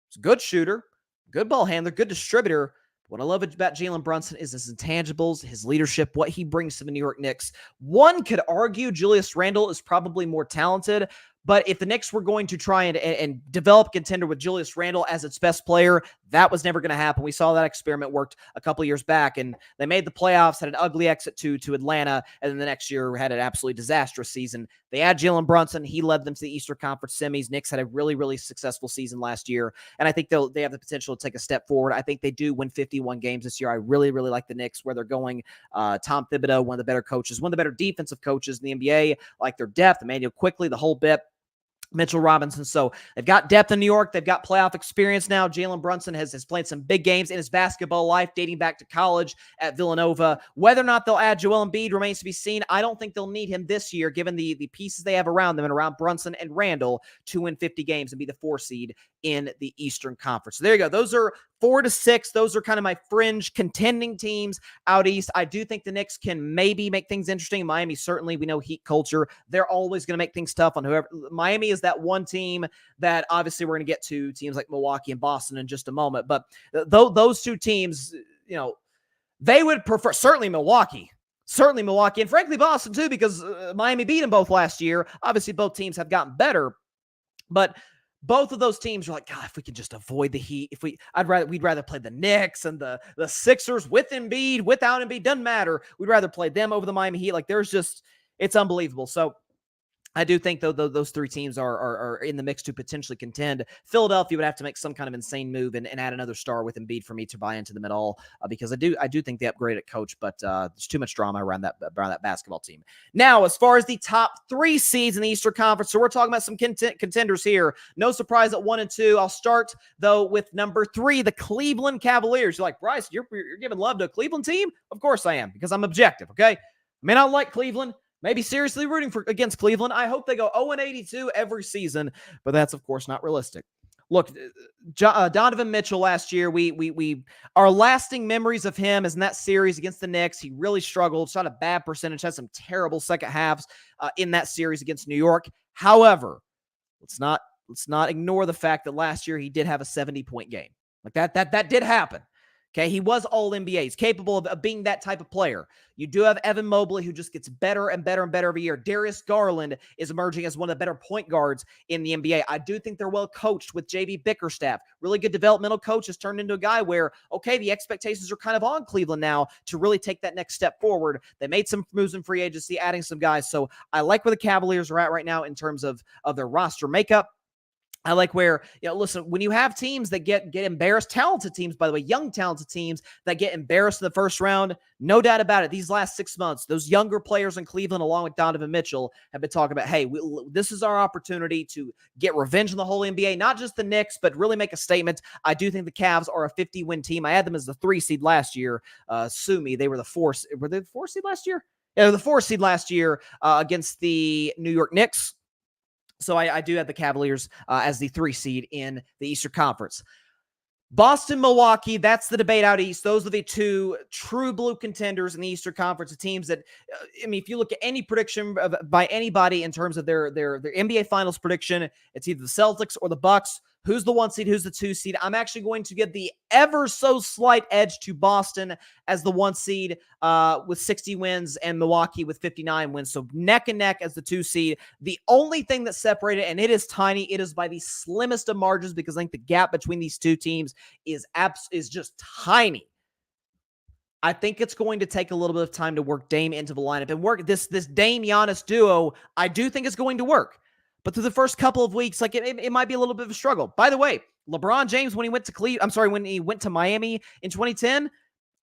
He's a good shooter, good ball handler, good distributor. What I love about Jalen Brunson is his intangibles, his leadership, what he brings to the New York Knicks. One could argue Julius Randle is probably more talented, but if the Knicks were going to try and develop a contender with Julius Randle as its best player, that was never going to happen. We saw that experiment worked a couple years back, and they made the playoffs, had an ugly exit to Atlanta, and then the next year had an absolutely disastrous season. They had Jalen Brunson. He led them to the Eastern Conference semis. Knicks had a really, really successful season last year, and I think they have the potential to take a step forward. I think they do win 51 games this year. I really, really like the Knicks, where they're going. Tom Thibodeau, one of the better coaches, one of the better defensive coaches in the NBA, like their depth, Emmanuel Quickley, the whole bit. Mitchell Robinson. So they've got depth in New York. They've got playoff experience now. Jalen Brunson has played some big games in his basketball life, dating back to college at Villanova. Whether or not they'll add Joel Embiid remains to be seen. I don't think they'll need him this year, given the pieces they have around them and around Brunson and Randle to win 50 games and be the 4 seed in the Eastern Conference. So there you go. Those are 4 to 6. Those are kind of my fringe contending teams out east. I do think the Knicks can maybe make things interesting. Miami, certainly, we know Heat culture. They're always going to make things tough on whoever. Miami is that one team that obviously we're going to get to teams like Milwaukee and Boston in just a moment. But those 2 teams, they would prefer, certainly Milwaukee, and frankly Boston too, because Miami beat them both last year. Obviously, both teams have gotten better, but both of those teams are like, God, if we could just avoid the Heat, we'd rather play the Knicks and the Sixers with Embiid, without Embiid, doesn't matter. We'd rather play them over the Miami Heat. Like, it's unbelievable. So I do think, though, those 3 teams are in the mix to potentially contend. Philadelphia would have to make some kind of insane move and add another star with Embiid for me to buy into them at all, because I do think they upgrade at coach, but there's too much drama around that basketball team. Now, as far as the top 3 seeds in the Eastern Conference, so we're talking about some contenders here. No surprise at 1 and 2. I'll start, though, with number 3, the Cleveland Cavaliers. You're like, Bryce, you're giving love to a Cleveland team? Of course I am, because I'm objective, okay? I may not like Cleveland. maybe seriously rooting for against Cleveland. I hope they go 0-82 every season, but that's of course not realistic. Look, Donovan Mitchell last year, we our lasting memories of him is in that series against the Knicks. He really struggled, shot a bad percentage, had some terrible second halves in that series against New York. However, let's not ignore the fact that last year he did have a 70-point game. Like that did happen. Okay, he was all NBA. He's capable of being that type of player. You do have Evan Mobley, who just gets better and better and better every year. Darius Garland is emerging as one of the better point guards in the NBA. I do think they're well coached with JB Bickerstaff. Really good developmental coach, has turned into a guy where, okay, the expectations are kind of on Cleveland now to really take that next step forward. They made some moves in free agency, adding some guys. So I like where the Cavaliers are at right now in terms of their roster makeup. I like where, listen, when you have teams that get embarrassed, talented teams, by the way, young talented teams that get embarrassed in the first round, no doubt about it, these last 6 months, those younger players in Cleveland, along with Donovan Mitchell, have been talking about, hey, this is our opportunity to get revenge on the whole NBA, not just the Knicks, but really make a statement. I do think the Cavs are a 50-win team. I had them as the 3 seed last year. Sue me, they were the 4 seed last year? Yeah, the 4 seed last year against the New York Knicks. So I do have the Cavaliers as the 3 seed in the Eastern Conference. Boston, Milwaukee, that's the debate out east. Those are the 2 true blue contenders in the Eastern Conference, the teams that, if you look at any prediction by anybody in terms of their NBA Finals prediction, it's either the Celtics or the Bucks. Who's the 1 seed? Who's the 2 seed? I'm actually going to give the ever so slight edge to Boston as the 1 seed with 60 wins and Milwaukee with 59 wins. So neck and neck as the 2 seed. The only thing that separated, and it is tiny, it is by the slimmest of margins because I think the gap between these 2 teams is just tiny. I think it's going to take a little bit of time to work Dame into the lineup and work this Dame Giannis duo. I do think it's going to work. But through the first couple of weeks, like it might be a little bit of a struggle. By the way, LeBron James, when he went to Miami in 2010,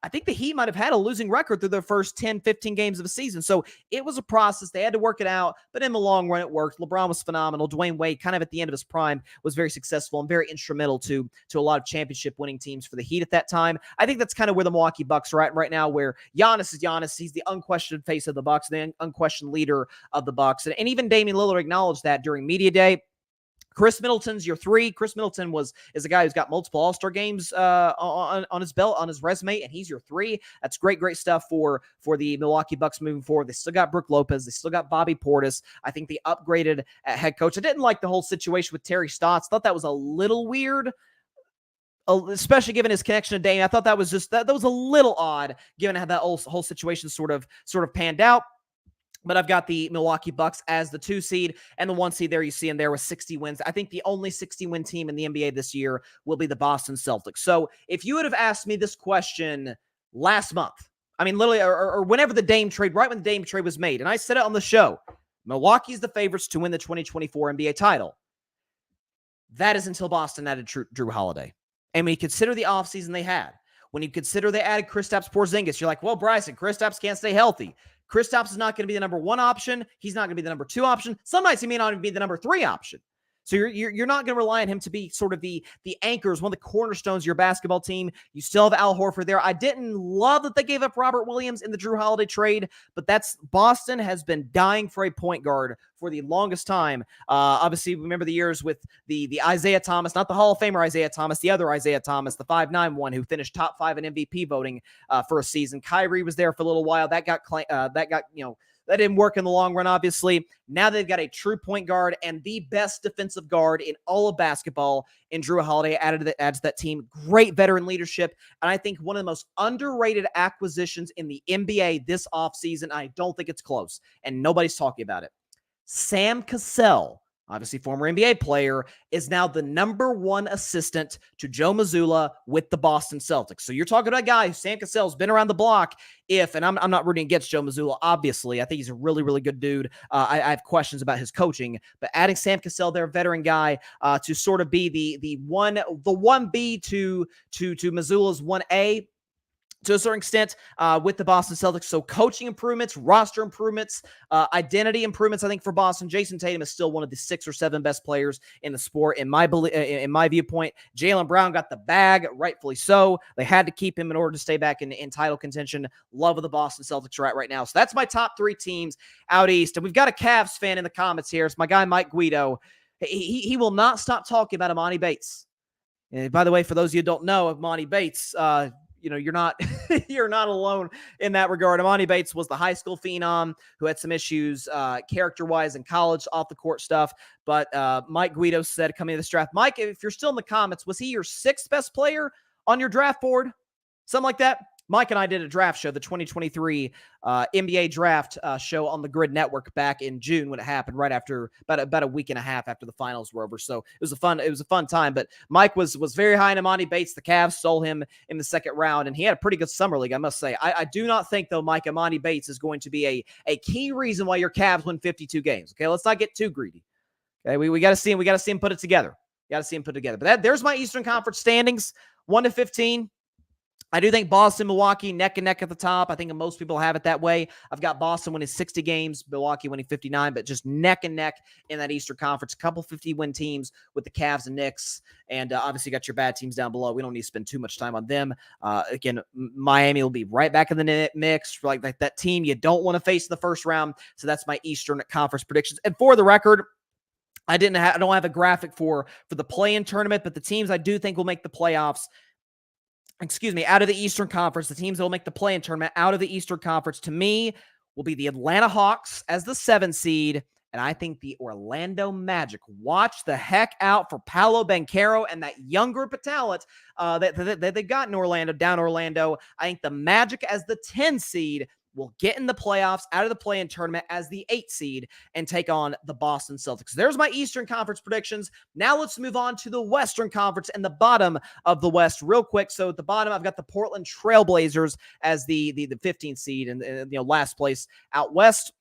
I think the Heat might have had a losing record through their first 10, 15 games of a season. So it was a process. They had to work it out, but in the long run, it worked. LeBron was phenomenal. Dwayne Wade, kind of at the end of his prime, was very successful and very instrumental to a lot of championship winning teams for the Heat at that time. I think that's kind of where the Milwaukee Bucks are at right now, where Giannis is Giannis. He's the unquestioned face of the Bucks, the unquestioned leader of the Bucks. And even Damian Lillard acknowledged that during media day. Chris Middleton's your 3. Chris Middleton is a guy who's got multiple All-Star games on his belt, on his resume, and he's your 3. That's great stuff for the Milwaukee Bucks moving forward. They still got Brook Lopez. They still got Bobby Portis. I think they upgraded at head coach. I didn't like the whole situation with Terry Stotts. Thought that was a little weird, especially given his connection to Dame. I thought that was that was a little odd, given how that whole situation sort of panned out. But I've got the Milwaukee Bucks as the 2 seed, and the 1 seed there you see in there with 60 wins. I think the only 60-win team in the NBA this year will be the Boston Celtics. So if you would have asked me this question last month, I mean, literally, or whenever the Dame trade, right when the Dame trade was made, and I said it on the show, Milwaukee's the favorites to win the 2024 NBA title. That is until Boston added Drew Holiday. And when you consider the offseason they had, when you consider they added Kristaps Porzingis, you're like, well, Bryson, Kristaps can't stay healthy. Kristaps is not going to be the number 1 option. He's not going to be the number 2 option. Some nights he may not even be the number 3 option. So you're not going to rely on him to be sort of the anchors, one of the cornerstones of your basketball team. You still have Al Horford there. I didn't love that they gave up Robert Williams in the Drew Holiday trade, but Boston has been dying for a point guard for the longest time. Obviously, remember the years with the Isaiah Thomas, not the Hall of Famer Isaiah Thomas, the other Isaiah Thomas, the 5'9" one who finished top 5 in MVP voting for a season. Kyrie was there for a little while. That didn't work in the long run, obviously. Now they've got a true point guard and the best defensive guard in all of basketball in Drew Holiday adds to that team. Great veteran leadership. And I think one of the most underrated acquisitions in the NBA this offseason, I don't think it's close, and nobody's talking about it. Sam Cassell, obviously former NBA player, is now the number 1 assistant to Joe Mazzulla with the Boston Celtics. So you're talking about a guy who, Sam Cassell's been around the block. And I'm not rooting against Joe Mazzulla, obviously. I think he's a really, really good dude. I have questions about his coaching, but adding Sam Cassell, their veteran guy, to sort of be the 1B to Mazzulla's 1A, to a certain extent with the Boston Celtics. So coaching improvements, roster improvements, identity improvements. I think for Boston, Jason Tatum is still one of the 6 or 7 best players in the sport. In my viewpoint, Jaylen Brown got the bag, rightfully so. They had to keep him in order to stay back in title contention. Love of the Boston Celtics right now. So that's my top 3 teams out east. And we've got a Cavs fan in the comments here. It's my guy, Mike Guido. He will not stop talking about Emoni Bates. And by the way, for those of you who don't know, Emoni Bates, you're not you're not alone in that regard. Emoni Bates was the high school phenom who had some issues character-wise in college, off the court stuff. But Mike Guido said coming to this draft, Mike, if you're still in the comments, was he your 6th best player on your draft board? Something like that. Mike and I did a draft show, the 2023 NBA draft show on the Grid Network back in June when it happened, right after about a week and a half after the finals were over. So it was a fun time. But Mike was very high in Emoni Bates. The Cavs stole him in the 2nd round, and he had a pretty good summer league, I must say. I do not think, though, Mike, Emoni Bates is going to be a key reason why your Cavs win 52 games. Okay, let's not get too greedy. Okay, we got to see him. We got to see him put it together. But there's my Eastern Conference standings, 1-15. I do think Boston, Milwaukee, neck and neck at the top. I think most people have it that way. I've got Boston winning 60 games, Milwaukee winning 59, but just neck and neck in that Eastern Conference. A couple 50-win teams with the Cavs and Knicks, and obviously got your bad teams down below. We don't need to spend too much time on them. Again, Miami will be right back in the mix, like that team you don't want to face in the first round. So that's my Eastern Conference predictions. And for the record, I don't have a graphic for the play-in tournament, but the teams I do think will make the playoffs, out of the Eastern Conference, the teams that will make the play-in tournament out of the Eastern Conference, to me, will be the Atlanta Hawks as the 7 seed, and I think the Orlando Magic. Watch the heck out for Paolo Banchero and that young group of talent that they've got in Orlando. I think the Magic as the 10 seed will get in the playoffs out of the play-in tournament as the 8 seed and take on the Boston Celtics. There's my Eastern Conference predictions. Now let's move on to the Western Conference and the bottom of the West real quick. So at the bottom, I've got the Portland Trailblazers as the 15th seed and last place out west,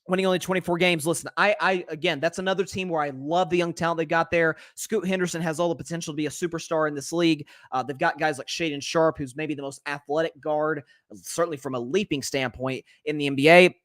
winning only 24 games. Listen, again, that's another team where I love the young talent they got there. Scoot Henderson has all the potential to be a superstar in this league. They've got guys like Shaedon Sharpe, who's maybe the most athletic guard, certainly from a leaping standpoint in the NBA.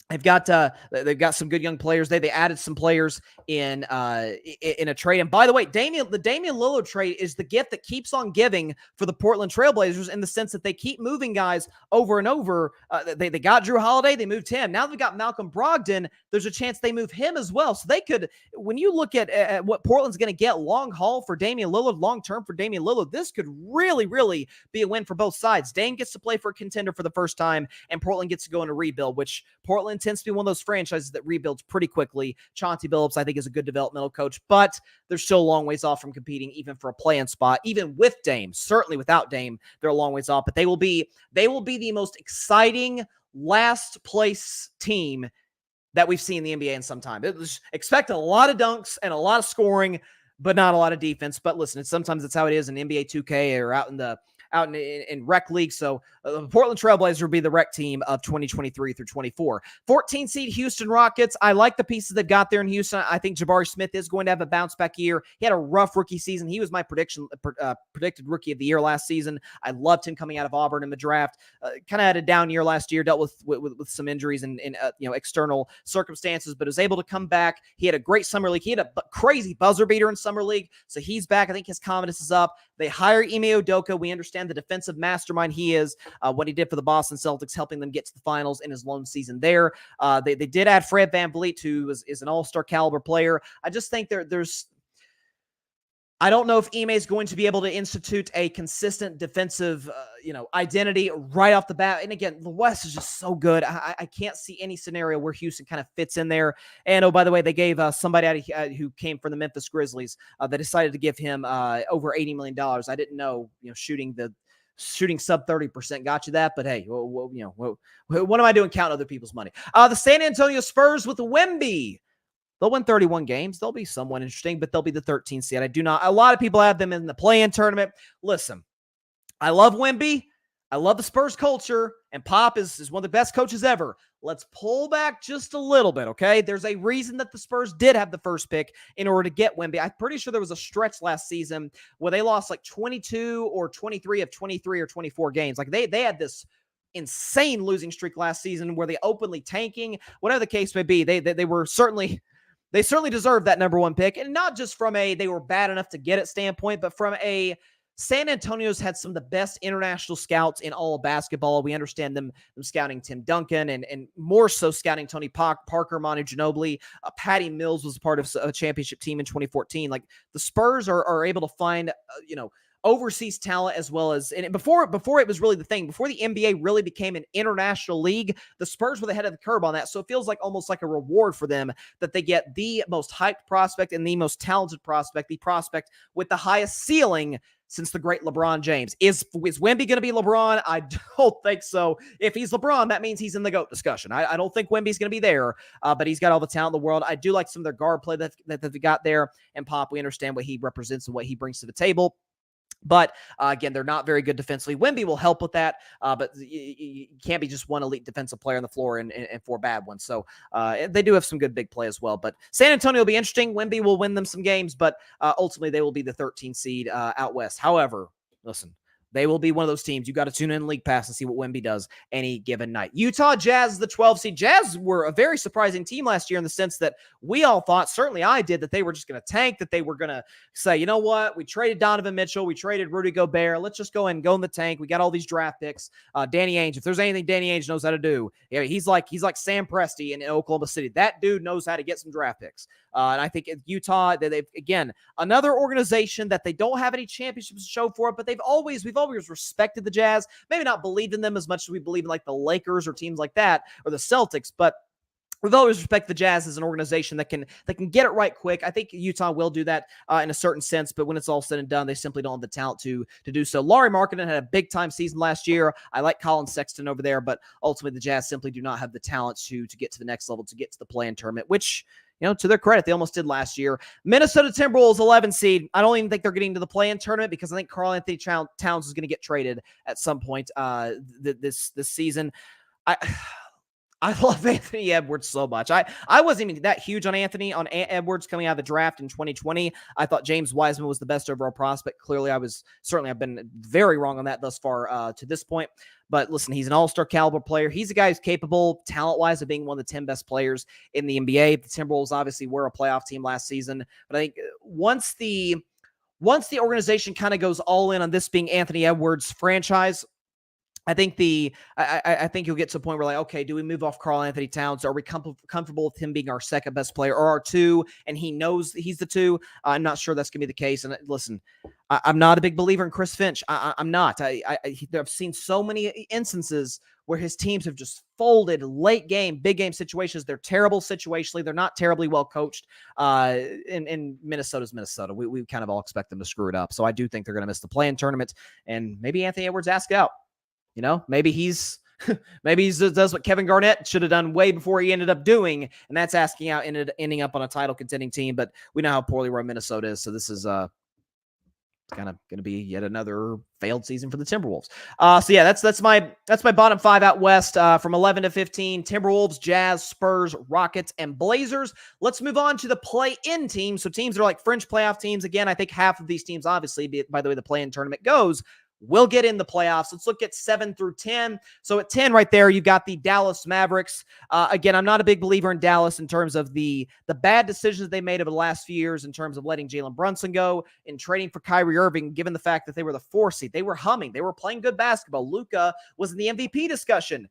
They've got some good young players. They added some players in a trade. And by the way, the Damian Lillard trade is the gift that keeps on giving for the Portland Trailblazers in the sense that they keep moving guys over and over. They got Drew Holiday, they moved him. Now they've got Malcolm Brogdon. There's a chance they move him as well. So they could, when you look at what Portland's going to get long haul for Damian Lillard, long term for Damian Lillard, this could really, really be a win for both sides. Dame gets to play for a contender for the first time, and Portland gets to go in a rebuild, which Portland tends to be one of those franchises that rebuilds pretty quickly. Chauncey Billups, I think, is a good developmental coach, but they're still a long ways off from competing even for a play-in spot. Even with Dame, certainly without Dame, they're a long ways off, but they will be the most exciting last place team that we've seen in the NBA in some time. Expect a lot of dunks and a lot of scoring, but not a lot of defense. But listen, sometimes it's how it is in NBA 2K or out in rec league. So the Portland Trailblazers will be the rec team of 2023 through 24. 14 seed Houston Rockets. I like the pieces they've got there in Houston. I think Jabari Smith is going to have a bounce back year. He had a rough rookie season. He was my predicted rookie of the year last season. I loved him coming out of Auburn in the draft. Kind of had a down year last year, dealt with some injuries and external circumstances, but was able to come back. He had a great summer league. He had a crazy buzzer beater in summer league. So he's back. I think his confidence is up. They hire Ime Udoka. We understand the defensive mastermind he is, what he did for the Boston Celtics, helping them get to the finals in his lone season there. They did add Fred VanVleet, who is an all-star caliber player. I just think there's I don't know if Ime is going to be able to institute a consistent defensive, identity right off the bat. And again, the West is just so good. I can't see any scenario where Houston kind of fits in there. And oh, by the way, they gave somebody who came from the Memphis Grizzlies. They decided to give him over $80 million. I didn't know, shooting sub 30% got you that, but hey, what am I doing counting other people's money? The San Antonio Spurs with Wemby. They'll win 31 games. They'll be somewhat interesting, but they'll be the 13th seed. A lot of people have them in the play-in tournament. Listen, I love Wemby. I love the Spurs culture, and Pop is one of the best coaches ever. Let's pull back just a little bit, okay? There's a reason that the Spurs did have the first pick in order to get Wemby. I'm pretty sure there was a stretch last season where they lost like 22 or 23 of 23 or 24 games. Like they had this insane losing streak last season where they openly tanking, whatever the case may be. They were certainly deserved that number one pick, and not just from a they were bad enough to get it standpoint, but from a San Antonio's had some of the best international scouts in all of basketball. We understand them scouting Tim Duncan and more so scouting Tony Parker, Manu Ginobili. Patty Mills was part of a championship team in 2014. Like the Spurs are able to find, overseas talent as well as, and before it was really the thing, before the NBA really became an international league, the Spurs were the head of the curve on that. So it feels like almost like a reward for them that they get the most hyped prospect and the most talented prospect, the prospect with the highest ceiling since the great LeBron James. Is Wemby going to be LeBron? I don't think so. If he's LeBron, that means he's in the GOAT discussion. I don't think Wemby's going to be there, but he's got all the talent in the world. I do like some of their guard play that they got there. And Pop, we understand what he represents and what he brings to the table. But again, they're not very good defensively. Wemby will help with that, but you can't be just one elite defensive player on the floor and four bad ones. So they do have some good big play as well. But San Antonio will be interesting. Wemby will win them some games, but ultimately they will be the 13th seed out west. However, listen, they will be one of those teams. You got to tune in League Pass and see what Wemby does any given night. Utah Jazz, the 12 seed. Jazz were a very surprising team last year in the sense that we all thought, certainly I did, that they were just going to tank, that they were going to say, you know what, we traded Donovan Mitchell, we traded Rudy Gobert, let's just go in the tank. We got all these draft picks. Danny Ainge, if there's anything Danny Ainge knows how to do, he's like Sam Presti in Oklahoma City. That dude knows how to get some draft picks. And I think Utah, they've again, another organization that they don't have any championships to show for it, but we've always respected the Jazz. Maybe not believed in them as much as we believe in like the Lakers or teams like that or the Celtics, but we've always respected the Jazz as an organization that can get it right quick. I think Utah will do that in a certain sense, but when it's all said and done, they simply don't have the talent to do so. Lauri Markkanen had a big-time season last year. I like Colin Sexton over there, but ultimately the Jazz simply do not have the talent to get to the next level, to get to the play-in tournament, which, to their credit, they almost did last year. Minnesota Timberwolves, 11 seed. I don't even think they're getting to the play-in tournament because I think Karl-Anthony Towns is going to get traded at some point this season. I love Anthony Edwards so much. I wasn't even that huge on Edwards coming out of the draft in 2020. I thought James Wiseman was the best overall prospect. Clearly, I've been very wrong on that thus far to this point. But listen, he's an all-star caliber player. He's a guy who's capable, talent-wise, of being one of the 10 best players in the NBA. The Timberwolves obviously were a playoff team last season. But I think once the organization kind of goes all in on this being Anthony Edwards' franchise, I think I think you'll get to a point where like, okay, do we move off Karl-Anthony Towns? Are we comfortable with him being our second best player or our two? And he knows he's the two. I'm not sure that's going to be the case. And listen, I'm not a big believer in Chris Finch. I'm not. I've seen so many instances where his teams have just folded late game, big game situations. They're terrible situationally. They're not terribly well coached. In Minnesota's Minnesota. We kind of all expect them to screw it up. So I do think they're going to miss the play-in tournament. And maybe Anthony Edwards asks out. Maybe he does what Kevin Garnett should have done way before he ended up doing, and that's asking out, ending up on a title contending team. But we know how poorly run Minnesota is, so this is kind of going to be yet another failed season for the Timberwolves. So yeah, that's my bottom five out west from 11 to 15. Timberwolves, Jazz, Spurs, Rockets, and Blazers. Let's move on to the play-in teams. So teams that are like fringe playoff teams. Again, I think half of these teams, obviously, by the way the play-in tournament goes, will get in the playoffs. Let's look at 7 through 10. So at 10 right there, you've got the Dallas Mavericks. Again, I'm not a big believer in Dallas in terms of the bad decisions they made over the last few years in terms of letting Jalen Brunson go and trading for Kyrie Irving, given the fact that they were the 4 seed. They were humming. They were playing good basketball. Luka was in the MVP discussion.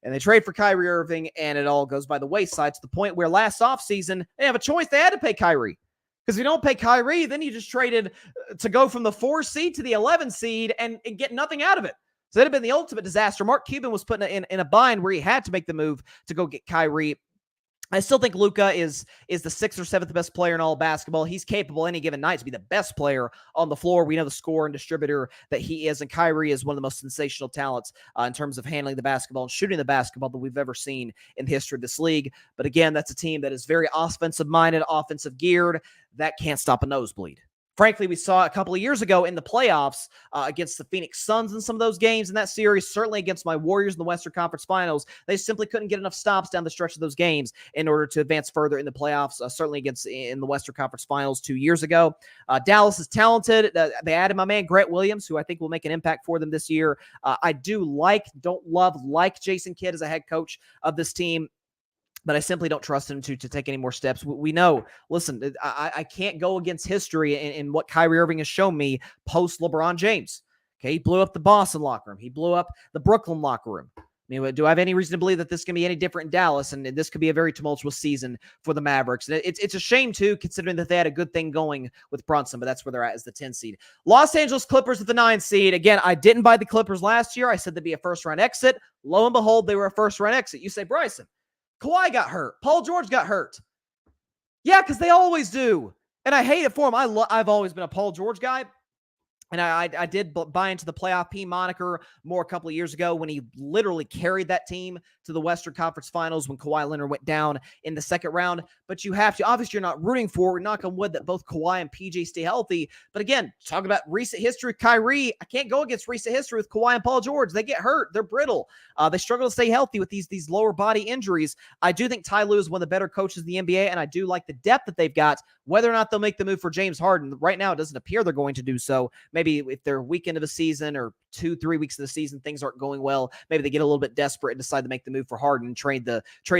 And they trade for Kyrie Irving, and it all goes by the wayside to the point where last offseason, they have a choice. They had to pay Kyrie. Because if you don't pay Kyrie, then you just traded to go from the 4 seed to the 11 seed and get nothing out of it. So that'd have been the ultimate disaster. Mark Cuban was put in a bind where he had to make the move to go get Kyrie. I still think Luka is the 6th or 7th best player in all basketball. He's capable any given night to be the best player on the floor. We know the scorer and distributor that he is, and Kyrie is one of the most sensational talents in terms of handling the basketball and shooting the basketball that we've ever seen in the history of this league. But again, that's a team that is very offensive-minded, offensive-geared. That can't stop a nosebleed frankly, we saw a couple of years ago in the playoffs against the Phoenix Suns in some of those games in that series, certainly against my Warriors in the Western Conference Finals. They simply couldn't get enough stops down the stretch of those games in order to advance further in the playoffs, certainly against in the Western Conference Finals 2 years ago. Dallas is talented. They added my man Grant Williams, who I think will make an impact for them this year. I don't like Jason Kidd as a head coach of this team, but I simply don't trust him to take any more steps. We know, listen, I can't go against history in what Kyrie Irving has shown me post LeBron James. Okay, he blew up the Boston locker room. He blew up the Brooklyn locker room. I mean, do I have any reason to believe that this can be any different in Dallas? And this could be a very tumultuous season for the Mavericks. And it's a shame, too, considering that they had a good thing going with Brunson, but that's where they're at as the 10 seed. Los Angeles Clippers at the 9 seed. Again, I didn't buy the Clippers last year. I said they'd be a first-round exit. Lo and behold, they were a first-round exit. You say, Bryson, Kawhi got hurt. Paul George got hurt. Yeah, because they always do. And I hate it for him. I've always been a Paul George guy. And I did buy into the playoff P moniker more a couple of years ago when he literally carried that team to the Western Conference Finals when Kawhi Leonard went down in the second round. But you have to, obviously you're not rooting for, knock on wood, that both Kawhi and PG stay healthy. But again, talk about recent history with Kyrie. I can't go against recent history with Kawhi and Paul George. They get hurt. They're brittle. They struggle to stay healthy with these lower body injuries. I do think Ty Lue is one of the better coaches in the NBA, and I do like the depth that they've got. Whether or not they'll make the move for James Harden, right now it doesn't appear they're going to do so. Maybe if they're week into the season or 2-3 weeks of the season, things aren't going well. Maybe they get a little bit desperate and decide to make the move for Harden and trade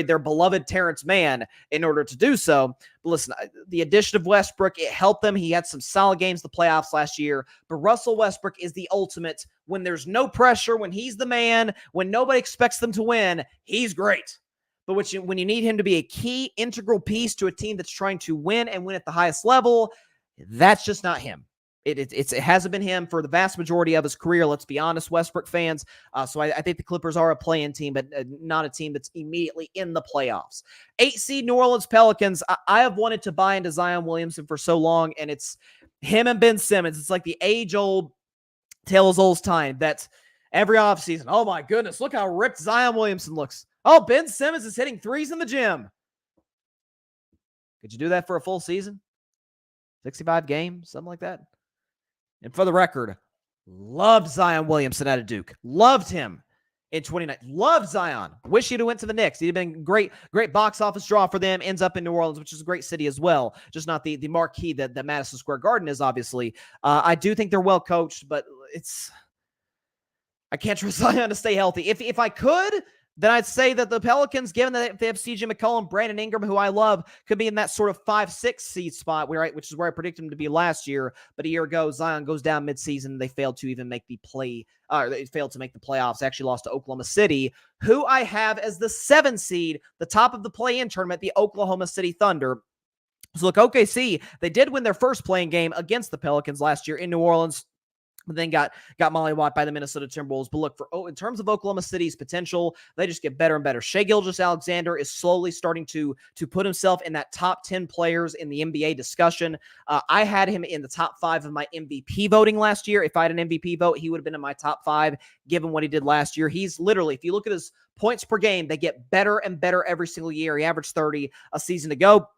their beloved Terrence Mann in order to do so. But listen, the addition of Westbrook, it helped them. He had some solid games in the playoffs last year. But Russell Westbrook is the ultimate when there's no pressure, when he's the man, when nobody expects them to win. He's great. But when you need him to be a key, integral piece to a team that's trying to win and win at the highest level, that's just not him. It hasn't been him for the vast majority of his career. Let's be honest, Westbrook fans. So I think the Clippers are a play-in team, but not a team that's immediately in the playoffs. 8 seed New Orleans Pelicans. I have wanted to buy into Zion Williamson for so long, and it's him and Ben Simmons. It's like the age-old, tale as old as time. That's every offseason. Oh my goodness, look how ripped Zion Williamson looks. Oh, Ben Simmons is hitting threes in the gym. Could you do that for a full season? 65 games, something like that? And for the record, loved Zion Williamson out of Duke. Loved him in 2019. Loved Zion. Wish he'd have went to the Knicks. He'd have been great box office draw for them. Ends up in New Orleans, which is a great city as well. Just not the marquee that Madison Square Garden is, obviously. I do think they're well coached, but I can't trust Zion to stay healthy. If I could, then I'd say that the Pelicans, given that they have CJ McCollum, Brandon Ingram, who I love, could be in that sort of 5-6 seed spot, which is where I predicted him to be last year. But a year ago, Zion goes down midseason. They failed to even make they failed to make the playoffs. They actually lost to Oklahoma City, who I have as the 7 seed, the top of the play-in tournament, the Oklahoma City Thunder. So look, OKC, they did win their first playing game against the Pelicans last year in New Orleans, but then got mollywopped by the Minnesota Timberwolves. But look, in terms of Oklahoma City's potential, they just get better and better. Shai Gilgeous-Alexander is slowly starting to put himself in that top 10 players in the NBA discussion. I had him in the top 5 of my MVP voting last year. If I had an MVP vote, he would have been in my top 5, given what he did last year. He's literally, if you look at his points per game, they get better and better every single year. He averaged 30 a season ago.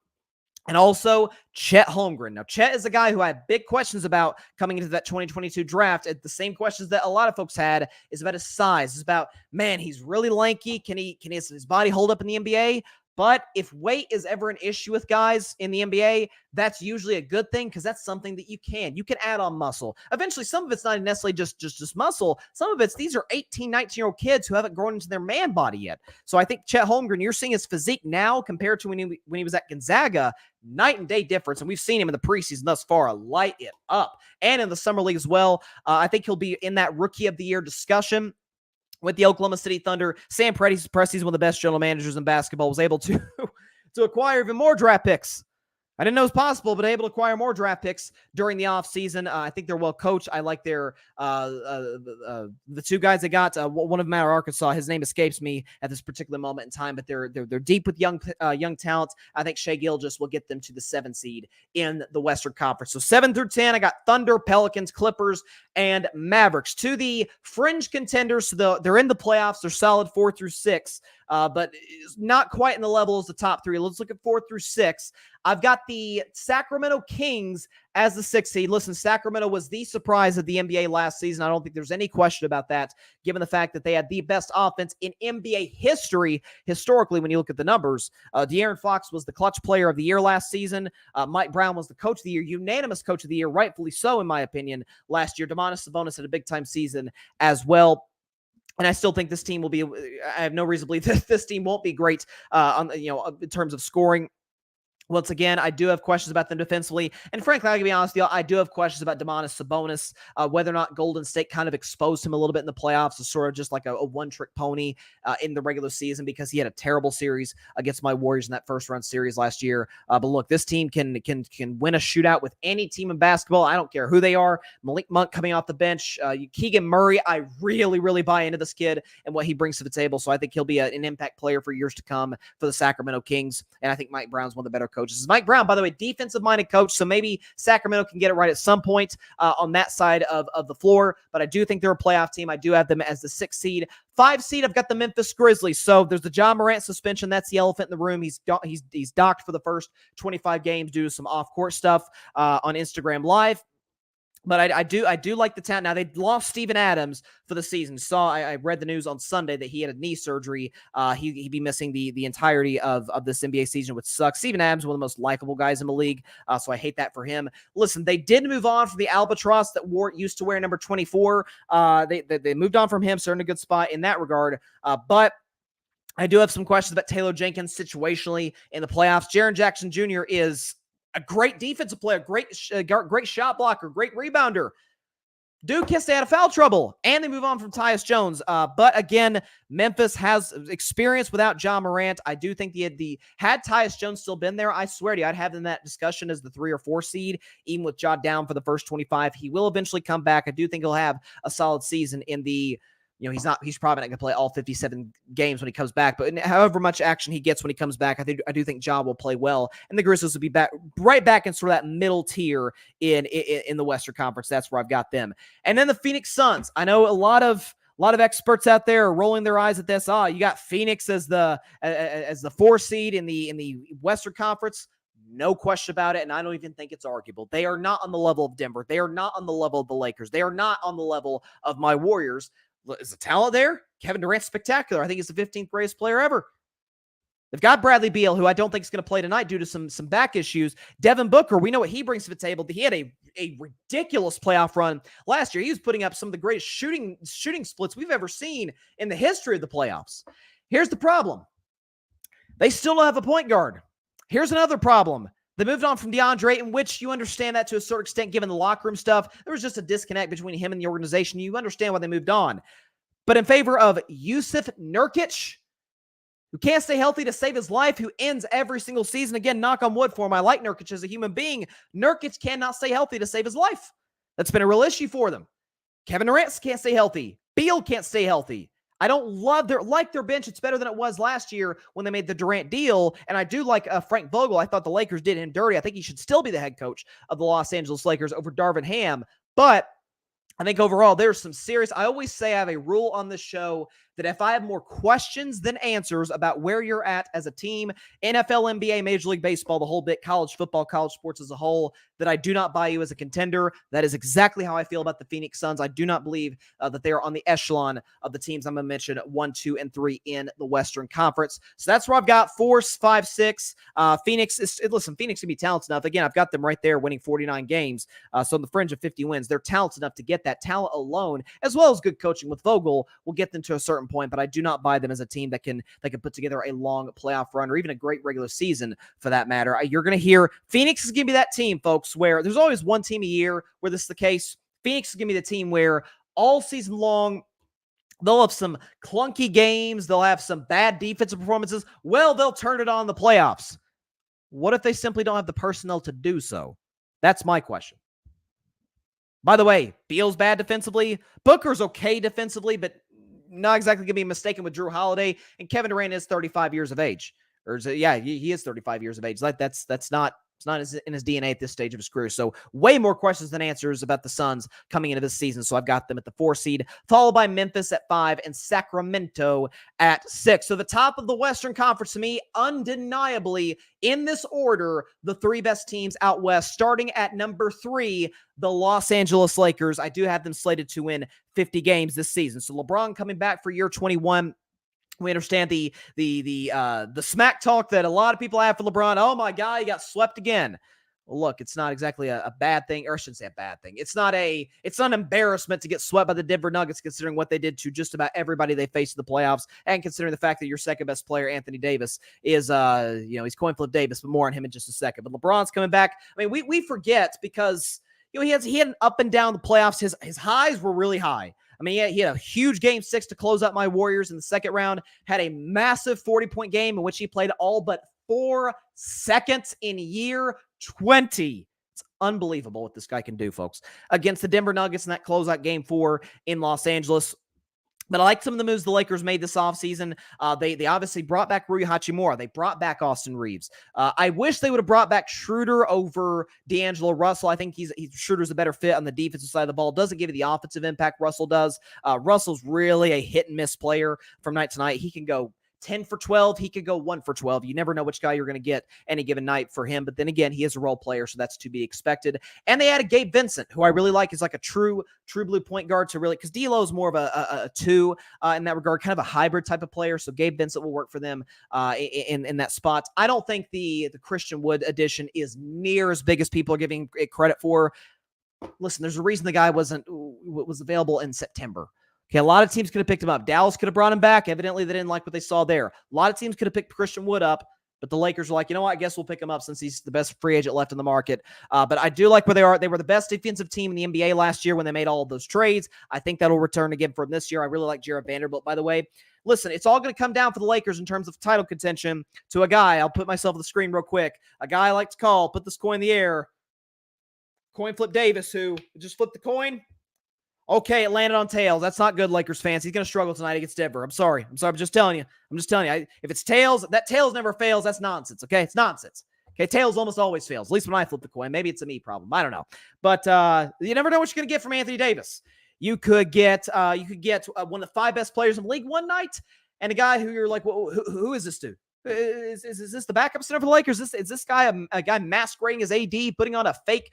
And also, Chet Holmgren. Now, Chet is a guy who I had big questions about coming into that 2022 draft. The same questions that a lot of folks had is about his size. It's about, man, he's really lanky. Can his body hold up in the NBA? But if weight is ever an issue with guys in the NBA, that's usually a good thing because that's something that you can add on muscle. Eventually, some of it's not necessarily just muscle. Some of it's these are 18, 19-year-old kids who haven't grown into their man body yet. So I think Chet Holmgren, you're seeing his physique now compared to when he was at Gonzaga, night and day difference. And we've seen him in the preseason thus far light it up. And in the summer league as well. I think he'll be in that rookie of the year discussion with the Oklahoma City Thunder. Sam Presti's one of the best general managers in basketball, was able to acquire even more draft picks. I didn't know it was possible, but able to acquire more draft picks during the offseason. I think they're well coached. I like their the 2 guys they got. One of them out of Arkansas. His name escapes me at this particular moment in time, but they're deep with young talent. I think Shai Gilgeous will get them to the 7 seed in the Western Conference. So 7 through 10, I got Thunder, Pelicans, Clippers, and Mavericks. To the fringe contenders, so they're in the playoffs. They're solid 4 through 6. But not quite in the level as the top 3. Let's look at 4 through 6. I've got the Sacramento Kings as the 6th seed. Listen, Sacramento was the surprise of the NBA last season. I don't think there's any question about that, given the fact that they had the best offense in NBA history, historically, when you look at the numbers. De'Aaron Fox was the clutch player of the year last season. Mike Brown was the coach of the year, unanimous coach of the year, rightfully so, in my opinion, last year. Domantas Sabonis had a big-time season as well. And I still think this team will be, I have no reason to believe that this team won't be great in terms of scoring. Once again, I do have questions about them defensively. And frankly, I'll be honest with you, I do have questions about Domantas Sabonis, whether or not Golden State kind of exposed him a little bit in the playoffs as sort of just like a one-trick pony in the regular season, because he had a terrible series against my Warriors in that first-round series last year. But look, this team can win a shootout with any team in basketball. I don't care who they are. Malik Monk coming off the bench. Keegan Murray, I really, really buy into this kid and what he brings to the table. So I think he'll be an impact player for years to come for the Sacramento Kings. And I think Mike Brown's one of the better coaches. Mike Brown, by the way, defensive-minded coach, so maybe Sacramento can get it right at some point on that side of the floor, but I do think they're a playoff team. I do have them as the 6th seed. 5 seed, I've got the Memphis Grizzlies. So there's the Ja Morant suspension. That's the elephant in the room. He's docked for the first 25 games due to some off-court stuff on Instagram Live. But I do like the talent. Now, they lost Steven Adams for the season. I read the news on Sunday that he had a knee surgery. He'd be missing the entirety of this NBA season, which sucks. Steven Adams, one of the most likable guys in the league, so I hate that for him. Listen, they did move on from the albatross that used to wear number 24. They moved on from him, so they're in a good spot in that regard. But I do have some questions about Taylor Jenkins situationally in the playoffs. Jaren Jackson Jr. is a great defensive player, great shot blocker, great rebounder. Dude can't stay out of foul trouble. And they move on from Tyus Jones. But again, Memphis has experience without Ja Morant. I do think had Tyus Jones still been there, I swear to you, I'd have them in that discussion as the 3 or 4 seed, even with Ja down for the first 25. He will eventually come back. I do think he'll have a solid season in the he's probably not going to play all 57 games when he comes back, but however much action he gets when he comes back, I do think Ja will play well, and the Grizzlies will be right back in sort of that middle tier in the Western Conference. That's where I've got them. And then the Phoenix Suns. I know a lot of experts out there are rolling their eyes at this. You got Phoenix as the 4 seed in the Western Conference. No question about it, and I don't even think it's arguable. They are not on the level of Denver. They are not on the level of the Lakers. They are not on the level of my Warriors. Is the talent there? Kevin Durant's spectacular. I think he's the 15th greatest player ever. They've got Bradley Beal, who I don't think is going to play tonight due to some back issues. Devin Booker, we know what he brings to the table. He had a ridiculous playoff run last year. He was putting up some of the greatest shooting splits we've ever seen in the history of the playoffs. Here's the problem. They still don't have a point guard. Here's another problem. They moved on from DeAndre, in which you understand that to a certain extent, given the locker room stuff. There was just a disconnect between him and the organization. You understand why they moved on. But in favor of Yusuf Nurkic, who can't stay healthy to save his life, who ends every single season. Again, knock on wood for him. I like Nurkic as a human being. Nurkic cannot stay healthy to save his life. That's been a real issue for them. Kevin Durant can't stay healthy. Beal can't stay healthy. I don't love their bench. It's better than it was last year when they made the Durant deal. And I do like Frank Vogel. I thought the Lakers did him dirty. I think he should still be the head coach of the Los Angeles Lakers over Darvin Ham. But I think overall there's some serious. I always say I have a rule on this show that if I have more questions than answers about where you're at as a team, NFL, NBA, Major League Baseball, the whole bit, college football, college sports as a whole, that I do not buy you as a contender. That is exactly how I feel about the Phoenix Suns. I do not believe that they are on the echelon of the teams I'm going to mention 1, 2, and 3 in the Western Conference. So that's where I've got 4, 5, 6. Phoenix can be talented enough. Again, I've got them right there winning 49 games. So on the fringe of 50 wins, they're talented enough to get that. Talent alone, as well as good coaching with Vogel, will get them to a certain point, but I do not buy them as a team that can put together a long playoff run or even a great regular season for that matter. You're going to hear Phoenix is going to be that team, folks, where there's always one team a year where this is the case. Phoenix is going to be the team where all season long they'll have some clunky games. They'll have some bad defensive performances. Well, they'll turn it on in the playoffs. What if they simply don't have the personnel to do so? That's my question. By the way, Beal's bad defensively. Booker's okay defensively, but not exactly going to be mistaken with Drew Holiday. And Kevin Durant is 35 years of age. He is 35 years of age. That's not It's not in his DNA at this stage of his career. So way more questions than answers about the Suns coming into this season. So I've got them at the 4 seed, followed by Memphis at 5 and Sacramento at 6. So the top of the Western Conference to me, undeniably, in this order, the 3 best teams out west, starting at number 3, the Los Angeles Lakers. I do have them slated to win 50 games this season. So LeBron coming back for year 21. We understand the smack talk that a lot of people have for LeBron. Oh my God, he got swept again. Well, look, it's not exactly a bad thing, or I shouldn't say a bad thing. It's not an embarrassment to get swept by the Denver Nuggets, considering what they did to just about everybody they faced in the playoffs, and considering the fact that your second best player, Anthony Davis, is he's coin flip Davis, but more on him in just a second. But LeBron's coming back. I mean, we forget because he had an up and down the playoffs. His highs were really high. I mean, he had a huge game 6 to close out my Warriors in the second round, had a massive 40-point game in which he played all but 4 seconds in year 20. It's unbelievable what this guy can do, folks, against the Denver Nuggets in that closeout game 4 in Los Angeles. But I like some of the moves the Lakers made this offseason. They obviously brought back Rui Hachimura. They brought back Austin Reeves. I wish they would have brought back Schroeder over D'Angelo Russell. I think Schroeder's a better fit on the defensive side of the ball. Doesn't give you the offensive impact Russell does. Russell's really a hit-and-miss player from night to night. He can go 10 for 12. He could go 1 for 12. You never know which guy you're going to get any given night for him. But then again, he is a role player, so that's to be expected. And they added Gabe Vincent, who I really like. Is like a true blue point guard to really, because D'Lo is more of a 2 in that regard, kind of a hybrid type of player. So Gabe Vincent will work for them in that spot. I don't think the Christian Wood addition is near as big as people are giving it credit for. Listen, there's a reason the guy was available in September. Okay, a lot of teams could have picked him up. Dallas could have brought him back. Evidently, they didn't like what they saw there. A lot of teams could have picked Christian Wood up, but the Lakers were like, you know what? I guess we'll pick him up since he's the best free agent left in the market. But I do like where they are. They were the best defensive team in the NBA last year when they made all of those trades. I think that'll return again for them this year. I really like Jared Vanderbilt, by the way. Listen, it's all going to come down for the Lakers in terms of title contention to a guy. I'll put myself on the screen real quick. A guy I like to call, put this coin in the air. Coin flip Davis, who just flipped the coin. Okay, it landed on tails. That's not good, Lakers fans. He's going to struggle tonight against Denver. I'm sorry. I'm just telling you. If it's tails, that tails never fails. That's nonsense, okay? It's nonsense. Okay, tails almost always fails, at least when I flip the coin. Maybe it's a me problem. I don't know. But you never know what you're going to get from Anthony Davis. You could get one of the 5 best players in the league one night, and a guy who you're like, well, who is this dude? Is this the backup center for the Lakers? Is this guy a guy masquerading as AD, putting on a fake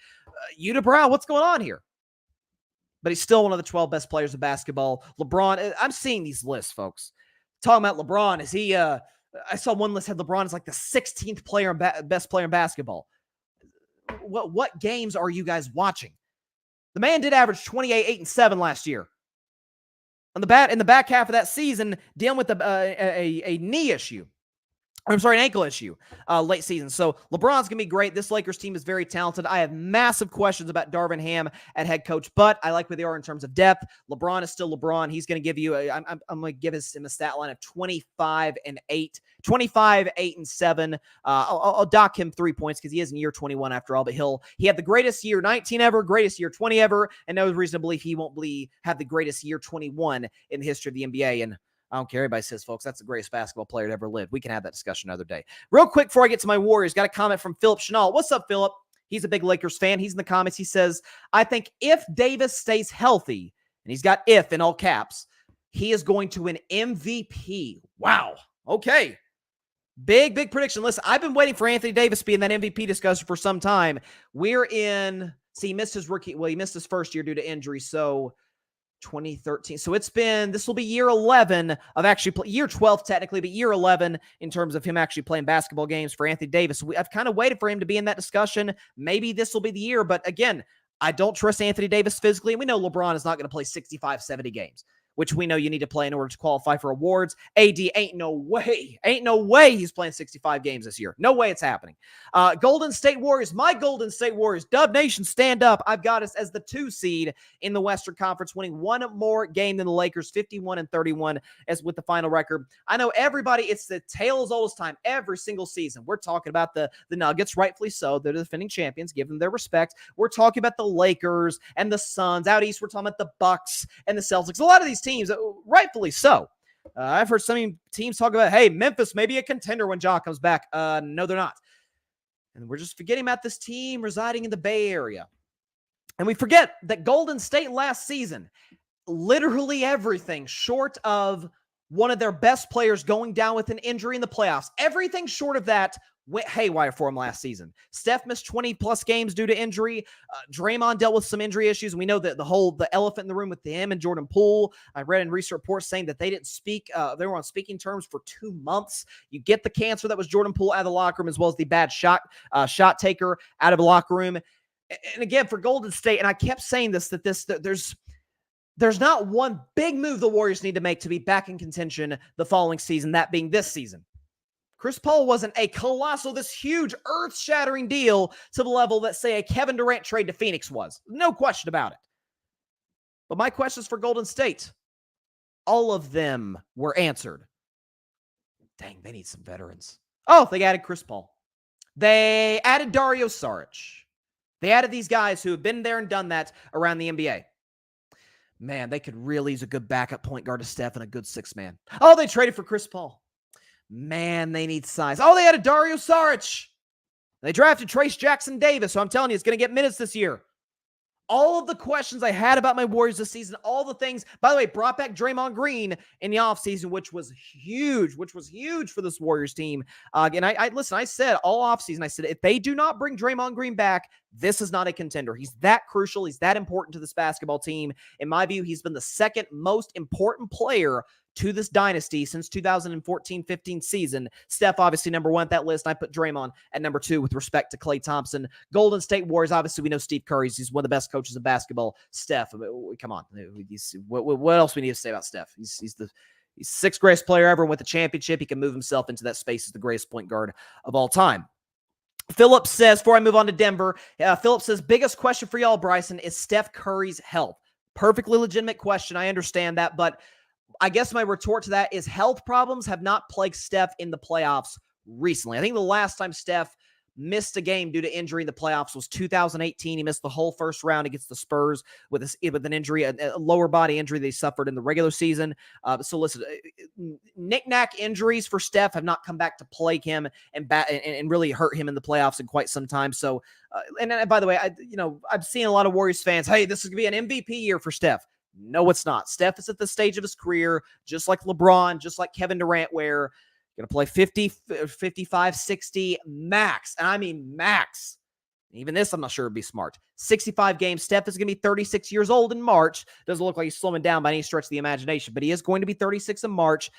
unibrow? What's going on here? But he's still one of the 12 best players of basketball. LeBron, I'm seeing these lists, folks. Talking about LeBron, is he, I saw one list had LeBron as like the 16th best player in basketball. What games are you guys watching? The man did average 28, 8, and 7 last year. In the back half of that season, dealing with a knee issue. An ankle issue late season. So LeBron's going to be great. This Lakers team is very talented. I have massive questions about Darvin Ham at head coach, but I like where they are in terms of depth. LeBron is still LeBron. He's going to give you I'm going to give him a stat line of 25 and 8, 25, 8 and 7. I'll dock him 3 points because he is in year 21 after all, but he had the greatest year 19 ever, greatest year 20 ever, and no reason to believe he won't have the greatest year 21 in the history of the NBA. And I don't care. Everybody says, folks, that's the greatest basketball player to ever live. We can have that discussion another day. Real quick before I get to my Warriors, got a comment from Philip Chanel. What's up, Philip? He's a big Lakers fan. He's in the comments. He says, I think if Davis stays healthy, and he's got if in all caps, he is going to win MVP. Wow. Okay. Big prediction. Listen, I've been waiting for Anthony Davis to be in that MVP discussion for some time. He missed his first year due to injury, so 2013. So this will be year 11 of actually year 12 technically, but year 11 in terms of him actually playing basketball games for Anthony Davis. I've kind of waited for him to be in that discussion. Maybe this will be the year, but again, I don't trust Anthony Davis physically. And we know LeBron is not going to play 65, 70 games, which we know you need to play in order to qualify for awards. AD ain't no way he's playing 65 games this year. No way it's happening. Golden State Warriors, my Golden State Warriors, Dub Nation, stand up. I've got us as the 2 seed in the Western Conference, winning one more game than the Lakers, 51-31 as with the final record. I know everybody, it's the tale as old as time. Every single season, we're talking about the Nuggets, rightfully so. They're the defending champions. Give them their respect. We're talking about the Lakers and the Suns. Out east, we're talking about the Bucks and the Celtics. A lot of these teams, rightfully so. I've heard some teams talk about, hey, Memphis may be a contender when Ja comes back. No, they're not. And we're just forgetting about this team residing in the Bay Area. And we forget that Golden State last season, literally everything short of one of their best players going down with an injury in the playoffs, everything short of that went haywire for him last season. Steph missed 20-plus games due to injury. Draymond dealt with some injury issues. We know that the elephant in the room with him and Jordan Poole. I read in recent reports saying that they didn't speak. They were on speaking terms for 2 months. You get the cancer that was Jordan Poole out of the locker room, as well as the bad shot taker out of the locker room. And again, for Golden State, and I kept saying this, that there's not one big move the Warriors need to make to be back in contention the following season, that being this season. Chris Paul wasn't a colossal, this huge, earth-shattering deal to the level that, say, a Kevin Durant trade to Phoenix was. No question about it. But my questions for Golden State, all of them were answered. Dang, they need some veterans. Oh, they added Chris Paul. They added Dario Saric. They added these guys who have been there and done that around the NBA. Man, they could really use a good backup point guard to Steph and a good six-man. Oh, they traded for Chris Paul. Man, they need size. Oh, they added Dario Saric. They drafted Trace Jackson Davis, so I'm telling you, it's going to get minutes this year. All of the questions I had about my Warriors this season, all the things, by the way, brought back Draymond Green in the offseason, which was huge for this Warriors team. And I said all offseason, I said, if they do not bring Draymond Green back, this is not a contender. He's that crucial. He's that important to this basketball team. In my view, he's been the second most important player to this dynasty since 2014-15 season. Steph, obviously, number one at that list. I put Draymond at number two with respect to Klay Thompson. Golden State Warriors, obviously, we know Steve Curry's. He's one of the best coaches of basketball. Steph, come on. What else we need to say about Steph? He's sixth greatest player ever with a championship. He can move himself into that space as the greatest point guard of all time. Phillips says, before I move on to Denver, Phillips says, biggest question for y'all, Bryson, is Steph Curry's health. Perfectly legitimate question. I understand that, but I guess my retort to that is health problems have not plagued Steph in the playoffs recently. I think the last time Steph missed a game due to injury in the playoffs was 2018. He missed the whole first round against the Spurs with an injury, a lower body injury they suffered in the regular season. So listen, knick-knack injuries for Steph have not come back to plague him and really hurt him in the playoffs in quite some time. So, and by the way, I've seen a lot of Warriors fans, hey, this is going to be an MVP year for Steph. No, it's not. Steph is at the stage of his career, just like LeBron, just like Kevin Durant, where you're going to play 50, 55, 60 max. And I mean max. Even this, I'm not sure would be smart. 65 games. Steph is going to be 36 years old in March. Doesn't look like he's slowing down by any stretch of the imagination, but he is going to be 36 in March.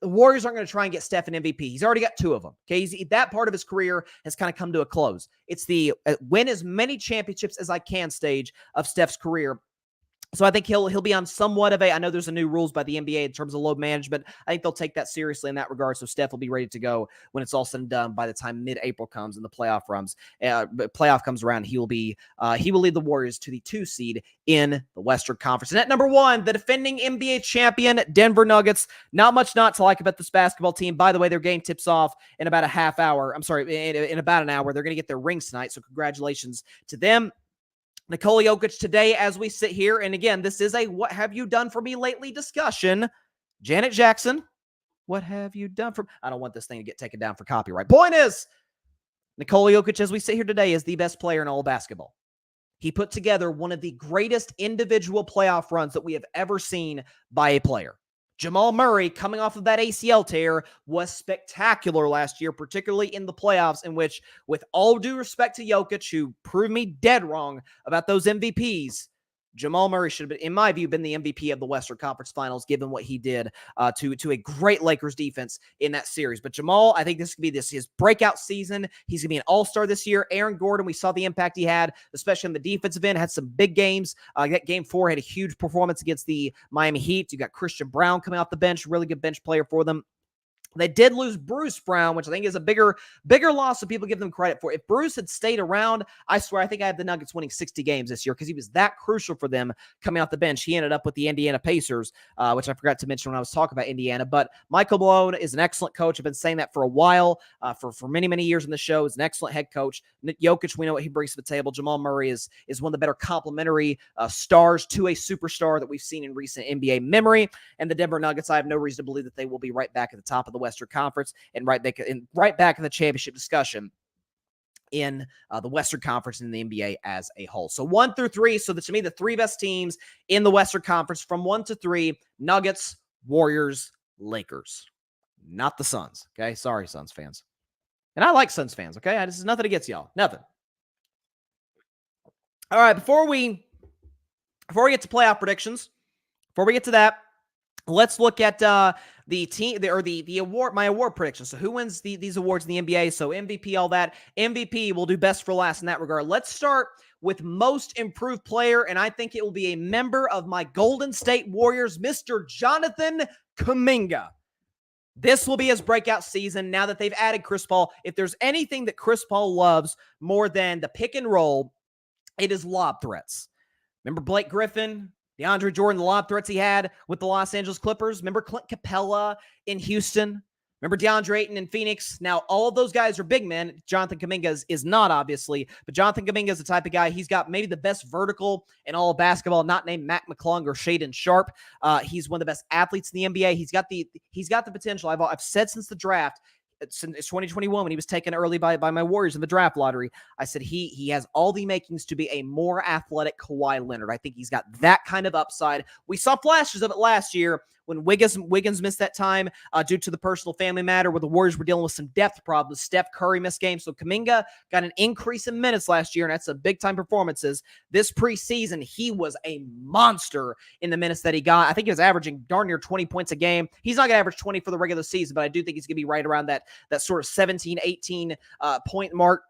The Warriors aren't going to try and get Steph an MVP. He's already got two of them. Okay, that part of his career has kind of come to a close. It's the win as many championships as I can stage of Steph's career. So I think he'll be on somewhat of I know there's a new rules by the NBA in terms of load management. I think they'll take that seriously in that regard. So Steph will be ready to go when it's all said and done by the time mid-April comes and the playoff comes around. He will lead the Warriors to the 2 seed in the Western Conference. And at number 1, the defending NBA champion Denver Nuggets. Not much not to like about this basketball team. By the way, their game tips off in about an hour. In about an hour. They're going to get their rings tonight. So congratulations to them. Nikola Jokic today as we sit here. And again, this is a what have you done for me lately discussion. Janet Jackson, what have you done for me? I don't want this thing to get taken down for copyright. Point is, Nikola Jokic as we sit here today is the best player in all of basketball. He put together one of the greatest individual playoff runs that we have ever seen by a player. Jamal Murray, coming off of that ACL tear, was spectacular last year, particularly in the playoffs, in which, with all due respect to Jokic, who proved me dead wrong about those MVPs, Jamal Murray should have been, in my view, been the MVP of the Western Conference Finals, given what he did to a great Lakers defense in that series. But Jamal, I think this could be his breakout season. He's going to be an all-star this year. Aaron Gordon, we saw the impact he had, especially on the defensive end, had some big games. That game 4 had a huge performance against the Miami Heat. You got Christian Brown coming off the bench, really good bench player for them. They did lose Bruce Brown, which I think is a bigger loss than people give them credit for. If Bruce had stayed around, I swear, I think I had the Nuggets winning 60 games this year because he was that crucial for them coming off the bench. He ended up with the Indiana Pacers, which I forgot to mention when I was talking about Indiana. But Michael Malone is an excellent coach. I've been saying that for a while, for many, many years in the show. He's an excellent head coach. Jokic, we know what he brings to the table. Jamal Murray is one of the better complementary stars to a superstar that we've seen in recent NBA memory. And the Denver Nuggets, I have no reason to believe that they will be right back at the top of the Western Conference and right back in the championship discussion. in the Western Conference and the NBA as a whole. So 1 through 3. So to me, the 3 best teams in the Western Conference from 1 to 3: Nuggets, Warriors, Lakers. Not the Suns. Okay. Sorry, Suns fans. And I like Suns fans. Okay. This is nothing against y'all. Nothing. All right. Before we get to playoff predictions, before we get to that, let's look at the team or the award, my award predictions. So who wins these awards in the NBA? So MVP, all that. MVP will do best for last in that regard. Let's start with most improved player, and I think it will be a member of my Golden State Warriors, Mr. Jonathan Kuminga. This will be his breakout season now that they've added Chris Paul. If there's anything that Chris Paul loves more than the pick and roll, it is lob threats. Remember Blake Griffin, DeAndre Jordan, the lob threats he had with the Los Angeles Clippers? Remember Clint Capella in Houston? Remember DeAndre Ayton in Phoenix? Now, all of those guys are big men. Jonathan Kuminga is not, obviously, but Jonathan Kuminga is the type of guy, he's got maybe the best vertical in all of basketball, not named Mac McClung or Shaedon Sharpe. He's one of the best athletes in the NBA. He's got the potential. I've said since the draft, since 2021 when he was taken early by my Warriors in the draft lottery, I said he has all the makings to be a more athletic Kawhi Leonard. I think he's got that kind of upside. We saw flashes of it last year when Wiggins missed that time due to the personal family matter where the Warriors were dealing with some depth problems. Steph Curry missed games. So Kuminga got an increase in minutes last year, and that's a big-time performances. This preseason, he was a monster in the minutes that he got. I think he was averaging darn near 20 points a game. He's not going to average 20 for the regular season, but I do think he's going to be right around that sort of 17, 18 point mark.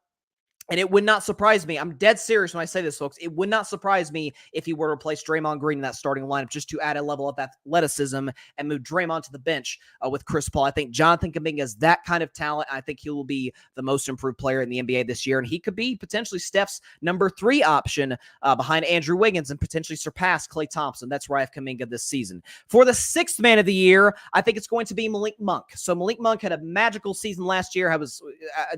And it would not surprise me. I'm dead serious when I say this, folks. It would not surprise me if he were to replace Draymond Green in that starting lineup just to add a level of athleticism and move Draymond to the bench with Chris Paul. I think Jonathan Kuminga is that kind of talent. I think he will be the most improved player in the NBA this year. And he could be potentially Steph's number 3 option behind Andrew Wiggins and potentially surpass Klay Thompson. That's where I have Kuminga this season. For the 6th man of the year, I think it's going to be Malik Monk. So Malik Monk had a magical season last year.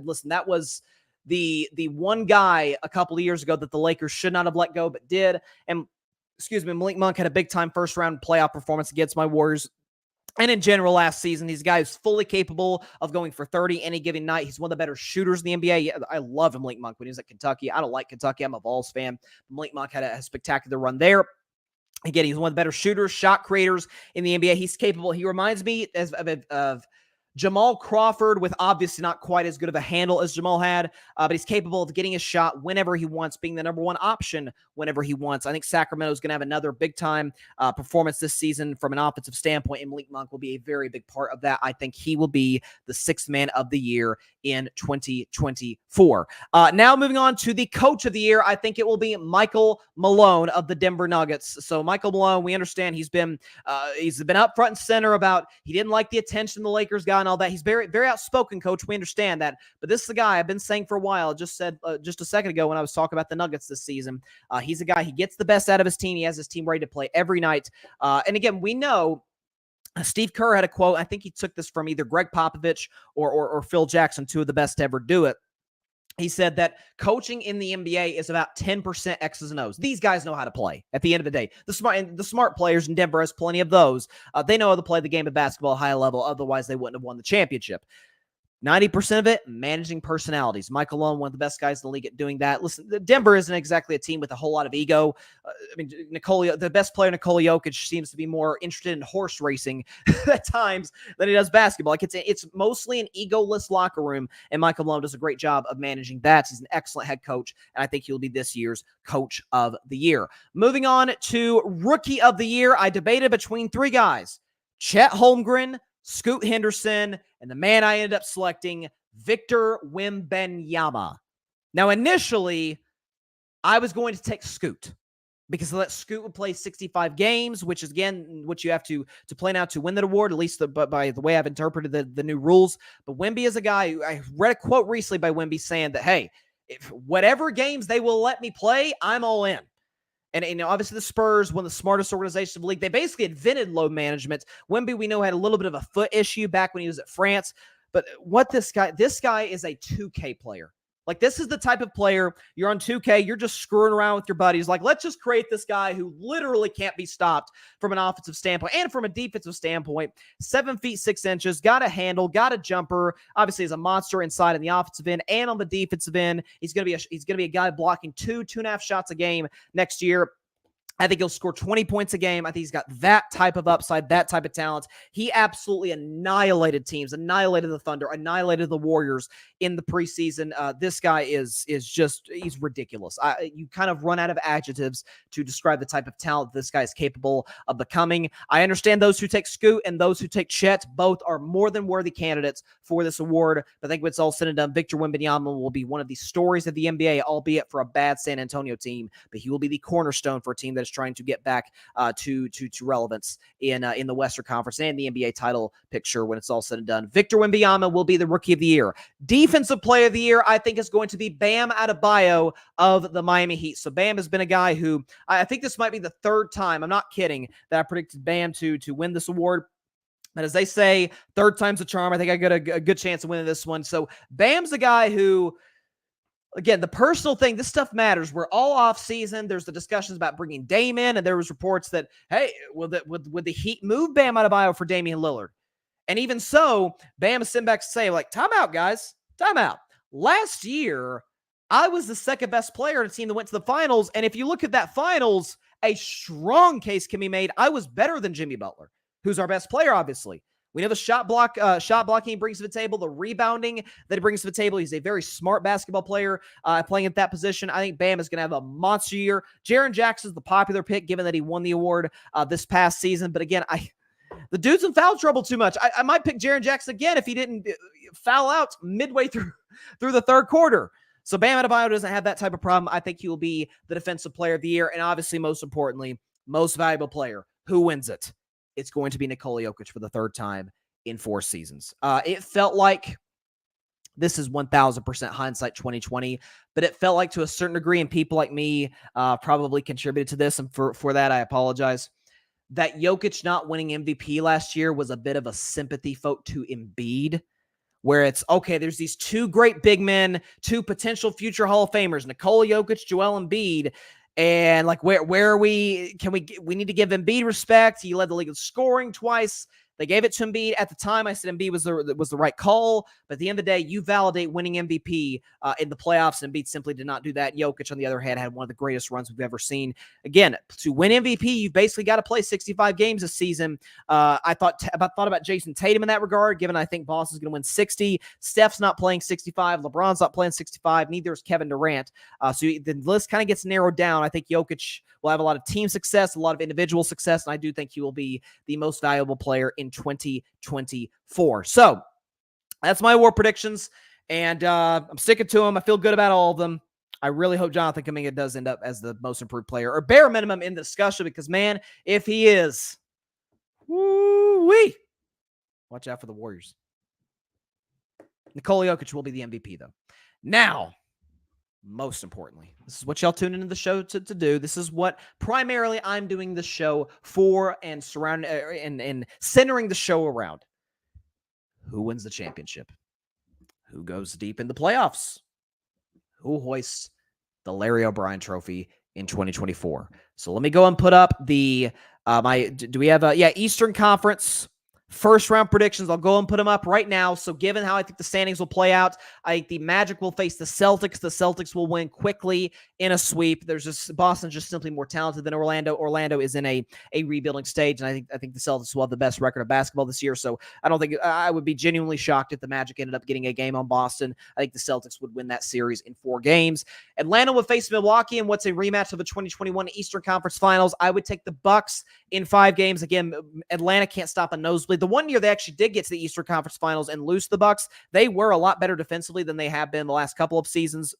Listen, that was the one guy a couple of years ago that the Lakers should not have let go, but did. And Malik Monk had a big time first round playoff performance against my Warriors. And in general, last season, he's a guy who's fully capable of going for 30 any given night. He's one of the better shooters in the NBA. Yeah, I love Malik Monk when he was at Kentucky. I don't like Kentucky. I'm a Vols fan. Malik Monk had a spectacular run there. Again, he's one of the better shooters, shot creators in the NBA. He's capable. He reminds me of Jamal Crawford, with obviously not quite as good of a handle as Jamal had, but he's capable of getting a shot whenever he wants, being the number 1 option whenever he wants. I think Sacramento's going to have another big-time performance this season from an offensive standpoint, and Malik Monk will be a very big part of that. I think he will be the 6th man of the year in 2024. Now moving on to the coach of the year, I think it will be Michael Malone of the Denver Nuggets. So Michael Malone, we understand he's been up front and center about he didn't like the attention the Lakers got and all that. He's very, very outspoken, coach. We understand that. But this is the guy I've been saying for a while. Just said just a second ago when I was talking about the Nuggets this season. He's a guy, he gets the best out of his team. He has his team ready to play every night. And again, we know Steve Kerr had a quote. I think he took this from either Greg Popovich or Phil Jackson, 2 of the best to ever do it. He said that coaching in the NBA is about 10% X's and O's. These guys know how to play at the end of the day. The smart players in Denver has plenty of those. They know how to play the game of basketball at a high level. Otherwise, they wouldn't have won the championship. 90% of it, managing personalities. Michael Malone, one of the best guys in the league at doing that. Listen, Denver isn't exactly a team with a whole lot of ego. The best player, Nikola Jokic, seems to be more interested in horse racing at times than he does basketball. Like it's mostly an egoless locker room, and Michael Malone does a great job of managing that. He's an excellent head coach, and I think he'll be this year's coach of the year. Moving on to rookie of the year, I debated between 3 guys: Chet Holmgren, Scoot Henderson, and the man I ended up selecting, Victor Wembanyama. Now, initially, I was going to take Scoot because that Scoot would play 65 games, which is, again, what you have to play now to win that award, at least by the way I've interpreted the new rules. But Wemby is a guy who, I read a quote recently by Wemby saying that, hey, if whatever games they will let me play, I'm all in. And obviously the Spurs, one of the smartest organizations in the league, they basically invented load management. Wemby, we know, had a little bit of a foot issue back when he was at France. But what this guy is a 2K player. Like, this is the type of player, you're on 2K, you're just screwing around with your buddies. Like, let's just create this guy who literally can't be stopped from an offensive standpoint and from a defensive standpoint. 7 feet 6 inches, got a handle, got a jumper. Obviously, he's a monster inside in the offensive end and on the defensive end. He's gonna be a guy blocking 2.5 shots a game next year. I think he'll score 20 points a game. I think he's got that type of upside, that type of talent. He absolutely annihilated teams, annihilated the Thunder, annihilated the Warriors in the preseason. This guy is just, he's ridiculous. You kind of run out of adjectives to describe the type of talent this guy is capable of becoming. I understand those who take Scoot and those who take Chet. Both are more than worthy candidates for this award. But I think when it's all said and done, Victor Wembanyama will be one of the stories of the NBA, albeit for a bad San Antonio team. But he will be the cornerstone for a team that is trying to get back to relevance in the Western Conference and the NBA title picture when it's all said and done. Victor Wembanyama will be the Rookie of the Year. Defensive Player of the Year, I think, is going to be Bam Adebayo of the Miami Heat. So Bam has been a guy who, I think this might be the third time, I'm not kidding, that I predicted Bam to win this award. But as they say, third time's a charm. I think I got a good chance of winning this one. So Bam's the guy who, again, the personal thing, this stuff matters. We're all off season. There's the discussions about bringing Dame in, and there was reports that, hey, would the Heat move Bam Adebayo for Damian Lillard? And even so, Bam is sitting back to say, like, time out, guys. Time out. Last year, I was the second best player in a team that went to the finals, and if you look at that finals, a strong case can be made. I was better than Jimmy Butler, who's our best player, obviously. We know the shot blocking he brings to the table, the rebounding that he brings to the table. He's a very smart basketball player playing at that position. I think Bam is going to have a monster year. Jaren Jackson's the popular pick, given that he won the award this past season. But again, the dude's in foul trouble too much. I might pick Jaren Jackson again if he didn't foul out midway through the third quarter. So Bam Adebayo doesn't have that type of problem. I think he will be the Defensive Player of the Year. And obviously, most importantly, most valuable player. Who wins it? It's going to be Nikola Jokic for the third time in 4 seasons. It felt like, this is 1,000% hindsight 2020, but it felt like to a certain degree, and people like me probably contributed to this, and for that, I apologize, that Jokic not winning MVP last year was a bit of a sympathy vote to Embiid, where it's, okay, there's these 2 great big men, 2 potential future Hall of Famers, Nikola Jokic, Joel Embiid. And like, where are we? We need to give Embiid respect. He led the league in scoring twice. They gave it to Embiid. At the time, I said Embiid was the right call. But at the end of the day, you validate winning MVP in the playoffs, and Embiid simply did not do that. Jokic, on the other hand, had one of the greatest runs we've ever seen. Again, to win MVP, you've basically got to play 65 games this season. I thought about Jason Tatum in that regard, given I think Boston's going to win 60. Steph's not playing 65. LeBron's not playing 65. Neither is Kevin Durant. So the list kind of gets narrowed down. I think Jokic will have a lot of team success, a lot of individual success, and I do think he will be the most valuable player in 2024. So that's my award predictions, and I'm sticking to them. I feel good about all of them. I really hope Jonathan Kuminga does end up as the most improved player, or bare minimum in the discussion, because, man, if he is, woo-wee, watch out for the Warriors. Nikola Jokic will be the MVP, though. Now, most importantly, this is what y'all tune into the show to do. This is what primarily I'm doing the show for, and and centering the show around. Who wins the championship? Who goes deep in the playoffs? Who hoists the Larry O'Brien Trophy in 2024? So let me go and put up the do we have Eastern Conference first round predictions. I'll go and put them up right now. So given how I think the standings will play out, I think the Magic will face the Celtics. The Celtics will win quickly in a sweep. Boston's just simply more talented than Orlando. Orlando is in a rebuilding stage, and I think the Celtics will have the best record of basketball this year. So I don't think I would be genuinely shocked if the Magic ended up getting a game on Boston. I think the Celtics would win that series in 4 games. Atlanta would face Milwaukee in what's a rematch of the 2021 Eastern Conference Finals. I would take the Bucks in 5 games. Again, Atlanta can't stop a nosebleed. The one year they actually did get to the Eastern Conference Finals and lose the Bucks, they were a lot better defensively than they have been the last couple of seasons.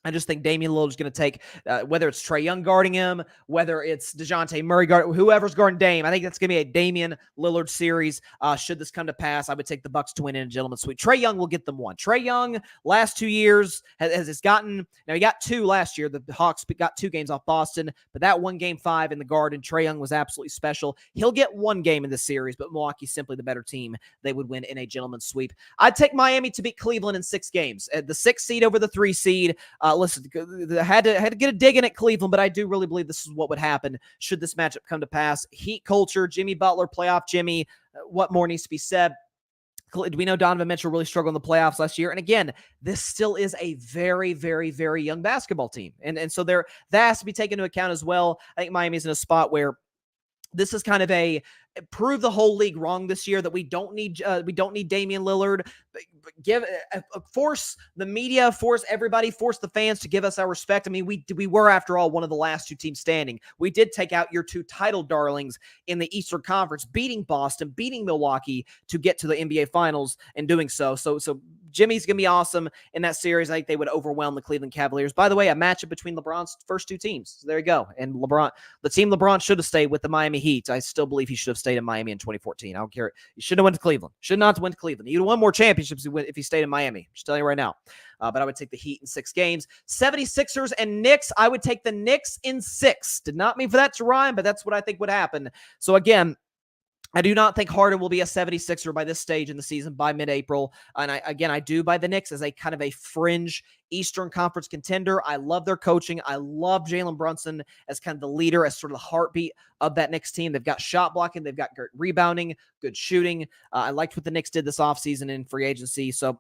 I just think Damian Lillard is going to take, whether it's Trae Young guarding him, whether it's DeJounte Murray guarding, whoever's guarding Dame. I think that's going to be a Damian Lillard series. Should this come to pass, I would take the Bucks to win in a gentleman's sweep. Trae Young will get them one. Trae Young, last 2 years, has gotten, now he got 2 last year. The Hawks got 2 games off Boston, but that one Game 5 in the Garden, Trae Young was absolutely special. He'll get 1 game in this series, but Milwaukee's simply the better team. They would win in a gentleman's sweep. I'd take Miami to beat Cleveland in 6 games. The 6 seed over the 3 seed. Listen, I had to get a dig in at Cleveland, but I do really believe this is what would happen should this matchup come to pass. Heat culture, Jimmy Butler, playoff Jimmy. What more needs to be said? We know Donovan Mitchell really struggled in the playoffs last year. And again, this still is a very, very, very young basketball team. And so that has to be taken into account as well. I think Miami's in a spot where this is kind of a prove the whole league wrong this year that we don't need Damian Lillard. Force the media, force everybody, force the fans to give us our respect. I mean, we were, after all, one of the last 2 teams standing. We did take out your 2 title darlings in the Eastern Conference, beating Boston, beating Milwaukee to get to the NBA Finals, and doing so. So Jimmy's going to be awesome in that series. I think they would overwhelm the Cleveland Cavaliers. By the way, a matchup between LeBron's first 2 teams. So there you go. And the team LeBron should have stayed with, the Miami Heat. I still believe he should have stayed in Miami in 2014. I don't care. He should have went to Cleveland. Should not have went to Cleveland. He'd have won more championships if he stayed in Miami. I'm just telling you right now. But I would take the Heat in 6 games. 76ers and Knicks. I would take the Knicks in 6. Did not mean for that to rhyme, but that's what I think would happen. So again, I do not think Harden will be a 76er by this stage in the season, by mid-April. And I do buy the Knicks as a kind of a fringe Eastern Conference contender. I love their coaching. I love Jalen Brunson as kind of the leader, as sort of the heartbeat of that Knicks team. They've got shot blocking. They've got great rebounding, good shooting. I liked what the Knicks did this offseason in free agency. So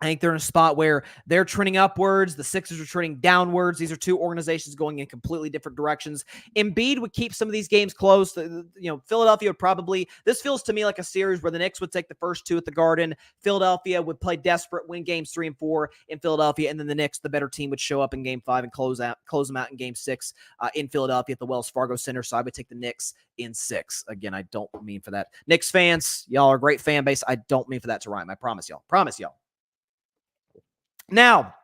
I think they're in a spot where they're trending upwards. The Sixers are trending downwards. These are 2 organizations going in completely different directions. Embiid would keep some of these games close. Philadelphia would probably, this feels to me like a series where the Knicks would take the first 2 at the Garden. Philadelphia would play desperate, win games 3 and 4 in Philadelphia. And then the Knicks, the better team, would show up in game 5 and close them out in game 6 in Philadelphia at the Wells Fargo Center. So I would take the Knicks in 6. Again, I don't mean for that. Knicks fans, y'all are a great fan base. I don't mean for that to rhyme. I promise y'all. Now,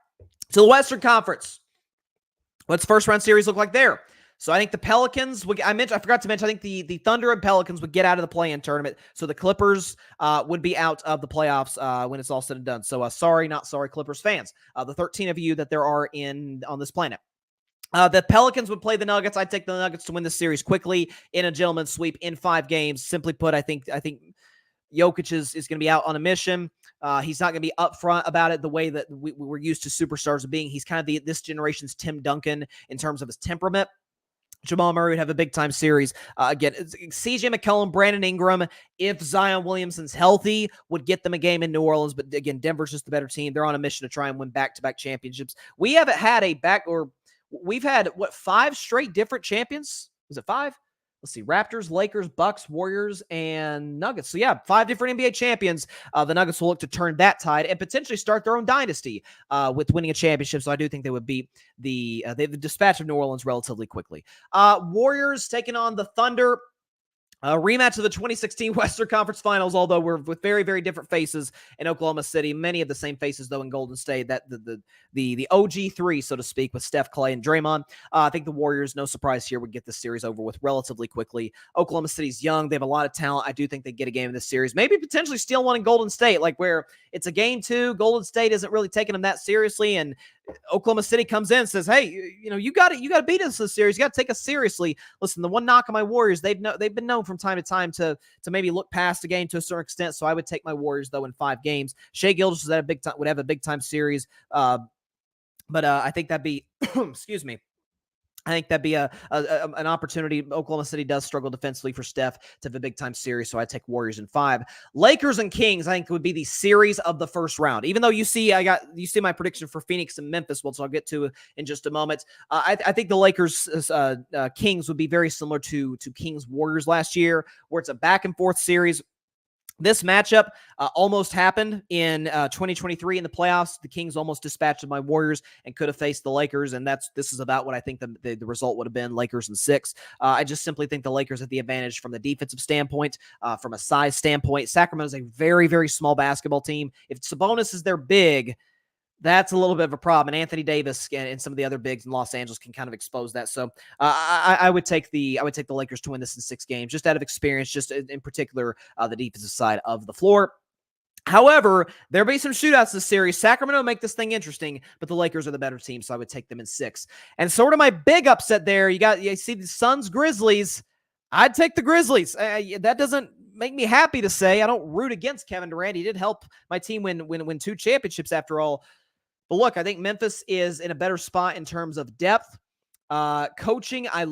to the Western Conference. What's first round series look like there? So I think the Pelicans would, I forgot to mention, I think the Thunder and Pelicans would get out of the play-in tournament. So the Clippers would be out of the playoffs when it's all said and done. So sorry, not sorry, Clippers fans. The 13 of you that there are on this planet. The Pelicans would play the Nuggets. I'd take the Nuggets to win this series quickly in a gentleman's sweep in 5 games. Simply put, I think Jokic is going to be out on a mission. He's not going to be upfront about it the way that we're used to superstars being. He's kind of this generation's Tim Duncan in terms of his temperament. Jamal Murray would have a big-time series. Again, CJ McCollum, Brandon Ingram, if Zion Williamson's healthy, would get them a game in New Orleans. But again, Denver's just the better team. They're on a mission to try and win back-to-back championships. We haven't had we've had, 5 straight different champions? Was it 5? Let's see, Raptors, Lakers, Bucks, Warriors, and Nuggets. So yeah, 5 different NBA champions. The Nuggets will look to turn that tide and potentially start their own dynasty with winning a championship. So I do think they would beat the dispatch of New Orleans relatively quickly. Warriors taking on the Thunder. Rematch of the 2016 Western Conference Finals, although we're with very, very different faces in Oklahoma City. Many of the same faces, though, in Golden State. That the OG3, so to speak, with Steph, Clay, and Draymond. I think the Warriors, no surprise here, would get this series over with relatively quickly. Oklahoma City's young. They have a lot of talent. I do think they get a game in this series. Maybe potentially steal one in Golden State, like where it's a game 2. Golden State isn't really taking them that seriously, and Oklahoma City comes in and says, hey, you got to beat us this series. You got to take us seriously. Listen, the one knock on my Warriors, they've been known from time to time to maybe look past the game to a certain extent. So I would take my Warriors, though, in 5 games. Shai Gilgeous would have a big time series. But I think that'd be, excuse me. I think that'd be an opportunity. Oklahoma City does struggle defensively for Steph to have a big-time series, so I take Warriors in 5. Lakers and Kings, I think, would be the series of the first round. Even though you see my prediction for Phoenix and Memphis, which I'll get to in just a moment. I think the Lakers Kings would be very similar to Kings Warriors last year, where it's a back-and-forth series. This matchup almost happened in 2023 in the playoffs. The Kings almost dispatched my Warriors and could have faced the Lakers, and this is about what I think the result would have been, Lakers in 6. I just simply think the Lakers have the advantage from the defensive standpoint, from a size standpoint. Sacramento is a very, very small basketball team. If Sabonis is their big, That's a little bit of a problem, and Anthony Davis and some of the other bigs in Los Angeles can kind of expose that. So I would take the Lakers to win this in 6 games, just out of experience, just in particular the defensive side of the floor. However, there'll be some shootouts this series. Sacramento make this thing interesting, but the Lakers are the better team, so I would take them in 6. And sort of my big upset there, you see the Suns Grizzlies. I'd take the Grizzlies. That doesn't make me happy to say. I don't root against Kevin Durant. He did help my team win 2 championships after all. But look, I think Memphis is in a better spot in terms of depth. Coaching, I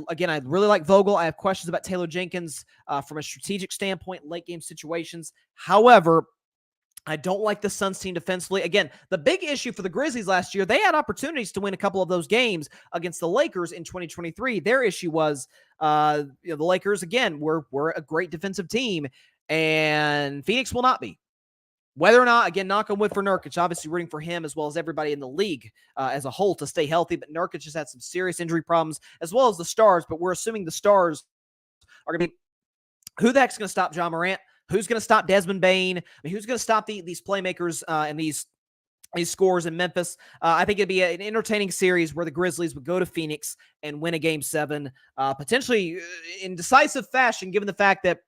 really like Vogel. I have questions about Taylor Jenkins from a strategic standpoint, late game situations. However, I don't like the Suns team defensively. Again, the big issue for the Grizzlies last year, they had opportunities to win a couple of those games against the Lakers in 2023. Their issue was the Lakers, again, were a great defensive team, and Phoenix will not be. Whether or not, again, knock on wood for Nurkic, obviously rooting for him as well as everybody in the league as a whole to stay healthy, but Nurkic just had some serious injury problems as well as the Stars, but we're assuming the Stars are going to be who the heck's going to stop John Morant? Who's going to stop Desmond Bane? I mean, who's going to stop these playmakers and these scores in Memphis? I think it'd be an entertaining series where the Grizzlies would go to Phoenix and win a Game 7, potentially in decisive fashion, given the fact that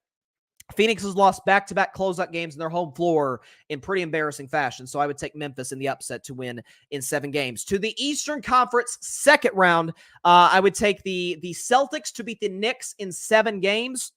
Phoenix has lost back-to-back closeout games in their home floor in pretty embarrassing fashion. So I would take Memphis in the upset to win in 7 games. To the Eastern Conference second round, I would take the Celtics to beat the Knicks in 7 games.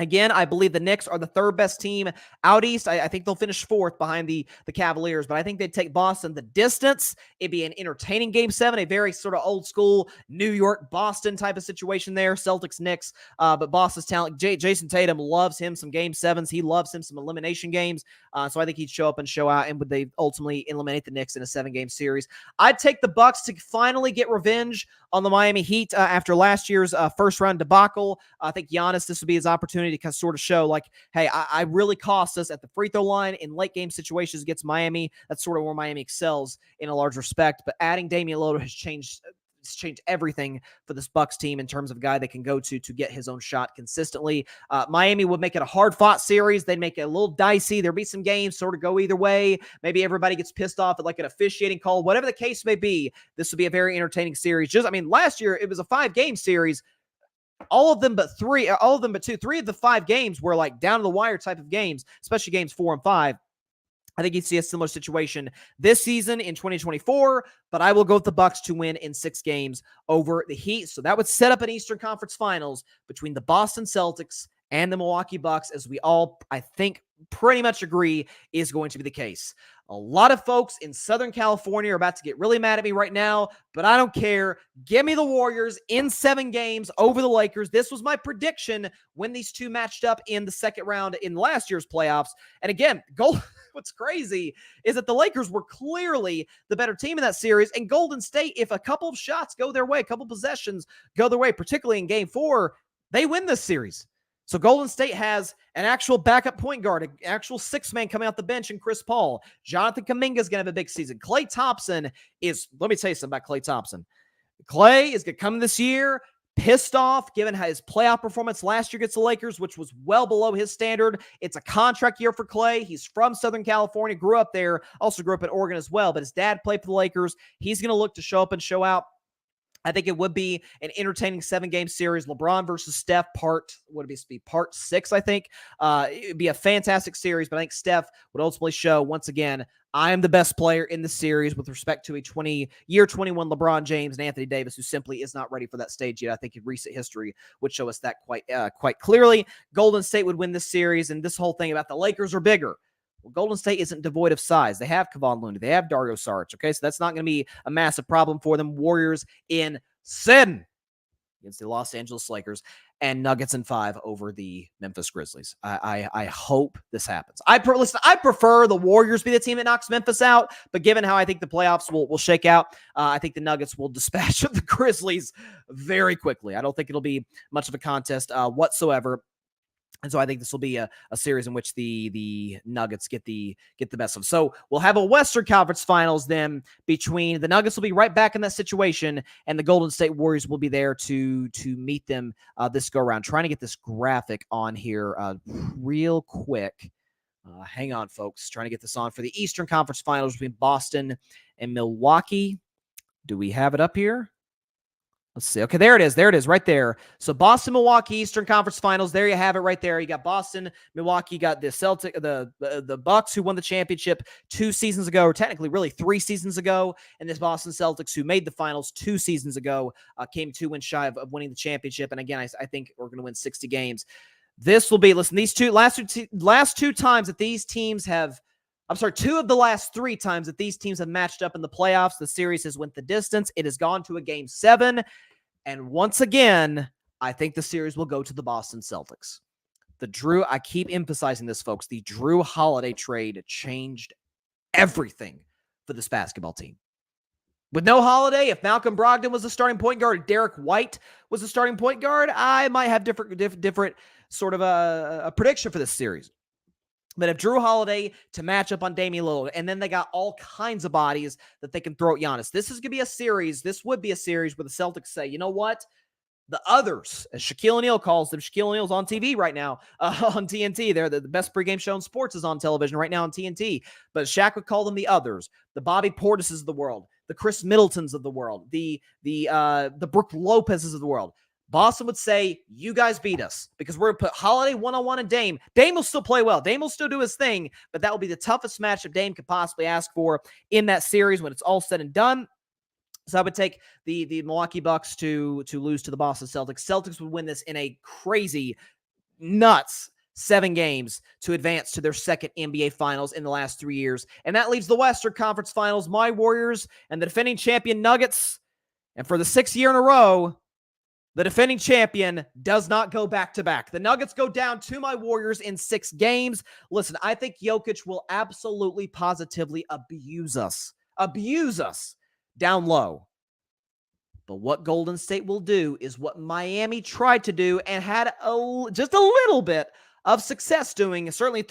Again, I believe the Knicks are the 3rd best team out east. I think they'll finish 4th behind the Cavaliers, but I think they'd take Boston the distance. It'd be an entertaining Game 7, a very sort of old school New York, Boston type of situation there. Celtics, Knicks, but Boston's talent. Jason Tatum loves him some Game 7s. He loves him some elimination games. So I think he'd show up and show out, and would they ultimately eliminate the Knicks in a 7-game series. I'd take the Bucks to finally get revenge on the Miami Heat after last year's first-round debacle. I think Giannis, this would be his opportunity to kind of sort of show, like, hey, I really cost us at the free throw line in late-game situations against Miami. That's sort of where Miami excels in a large respect. But adding Damian Lillard has changed everything for this Bucks team in terms of a guy they can go to get his own shot consistently. Miami would make it a hard-fought series. They'd make it a little dicey. There'd be some games sort of go either way. Maybe everybody gets pissed off at like an officiating call. Whatever the case may be, this would be a very entertaining series. Last year it was a 5-game series. All of them but 2. 3 of the 5 games were like down to the wire type of games, especially games 4 and 5. I think you'd see a similar situation this season in 2024, but I will go with the Bucks to win in 6 games over the Heat. So that would set up an Eastern Conference Finals between the Boston Celtics and the Milwaukee Bucks, as we all, I think, pretty much agree is going to be the case. A lot of folks in Southern California are about to get really mad at me right now, but I don't care. Give me the Warriors in 7 games over the Lakers. This was my prediction when these two matched up in the second round in last year's playoffs. And again, what's crazy is that the Lakers were clearly the better team in that series, and Golden State, if a couple of shots go their way, a couple of possessions go their way, particularly in Game 4, they win this series. So Golden State has an actual backup point guard, an actual 6-man coming out the bench in Chris Paul. Jonathan Kuminga is going to have a big season. Klay Thompson let me tell you something about Klay Thompson. Klay is going to come this year pissed off given his playoff performance last year against the Lakers, which was well below his standard. It's a contract year for Klay. He's from Southern California, grew up there, also grew up in Oregon as well, but his dad played for the Lakers. He's going to look to show up and show out. I think it would be an entertaining 7-game series. LeBron versus Steph, part 6, I think. It would be a fantastic series, but I think Steph would ultimately show, once again, I am the best player in the series with respect to a 21 LeBron James and Anthony Davis, who simply is not ready for that stage yet. I think in recent history would show us that quite clearly. Golden State would win this series, and this whole thing about the Lakers are bigger. Well, Golden State isn't devoid of size. They have Kevon Looney. They have Dario Saric. Okay, so that's not going to be a massive problem for them. Warriors in 7 against the Los Angeles Lakers, and Nuggets in 5 over the Memphis Grizzlies. I hope this happens. I prefer the Warriors be the team that knocks Memphis out, but given how I think the playoffs will shake out, I think the Nuggets will dispatch the Grizzlies very quickly. I don't think it'll be much of a contest whatsoever. And so I think this will be a series in which the Nuggets get the best of them. So we'll have a Western Conference Finals then between the Nuggets will be right back in that situation, and the Golden State Warriors will be there to meet them this go around. Trying to get this graphic on here real quick. Hang on, folks. Trying to get this on for the Eastern Conference Finals between Boston and Milwaukee. Do we have it up here? Let's see. Okay, there it is. There it is right there. So Boston, Milwaukee, Eastern Conference Finals. There you have it right there. You got Boston, Milwaukee, you got the the Bucks who won the championship 2 seasons ago, or technically really 3 seasons ago, and this Boston Celtics who made the finals 2 seasons ago, came 2 wins shy of winning the championship. And again, I think we're going to win 60 games. This will be, listen, these last two times that these teams have, I'm sorry, 2 of the last 3 times that these teams have matched up in the playoffs, the series has went the distance. It has gone to a game 7. And once again, I think the series will go to the Boston Celtics. I keep emphasizing this, folks. The Drew Holiday trade changed everything for this basketball team. With no Holiday, if Malcolm Brogdon was the starting point guard, Derek White was the starting point guard, I might have different sort of a prediction for this series. But if Drew Holiday to match up on Damian Lillard, and then they got all kinds of bodies that they can throw at Giannis, this is going to be a series. This would be a series where the Celtics say, you know what? The others, as Shaquille O'Neal calls them, Shaquille O'Neal's on TV right now on TNT. They're the best pregame show in sports is on television right now on TNT. But Shaq would call them the others, the Bobby Portises of the world, the Chris Middletons of the world, the Brook Lopez's of the world. Boston would say, you guys beat us because we're going to put Holiday one-on-one and Dame. Dame will still play well. Dame will still do his thing, but that will be the toughest matchup Dame could possibly ask for in that series when it's all said and done. So I would take the Milwaukee Bucks to lose to the Boston Celtics. Celtics would win this in a crazy, nuts 7 games to advance to their second NBA Finals in the last 3 years. And that leaves the Western Conference Finals, my Warriors and the defending champion Nuggets. And for the 6th year in a row, the defending champion does not go back-to-back. The Nuggets go down to my Warriors in 6 games. Listen, I think Jokic will absolutely, positively abuse us down low. But what Golden State will do is what Miami tried to do and had just a little bit of success doing, certainly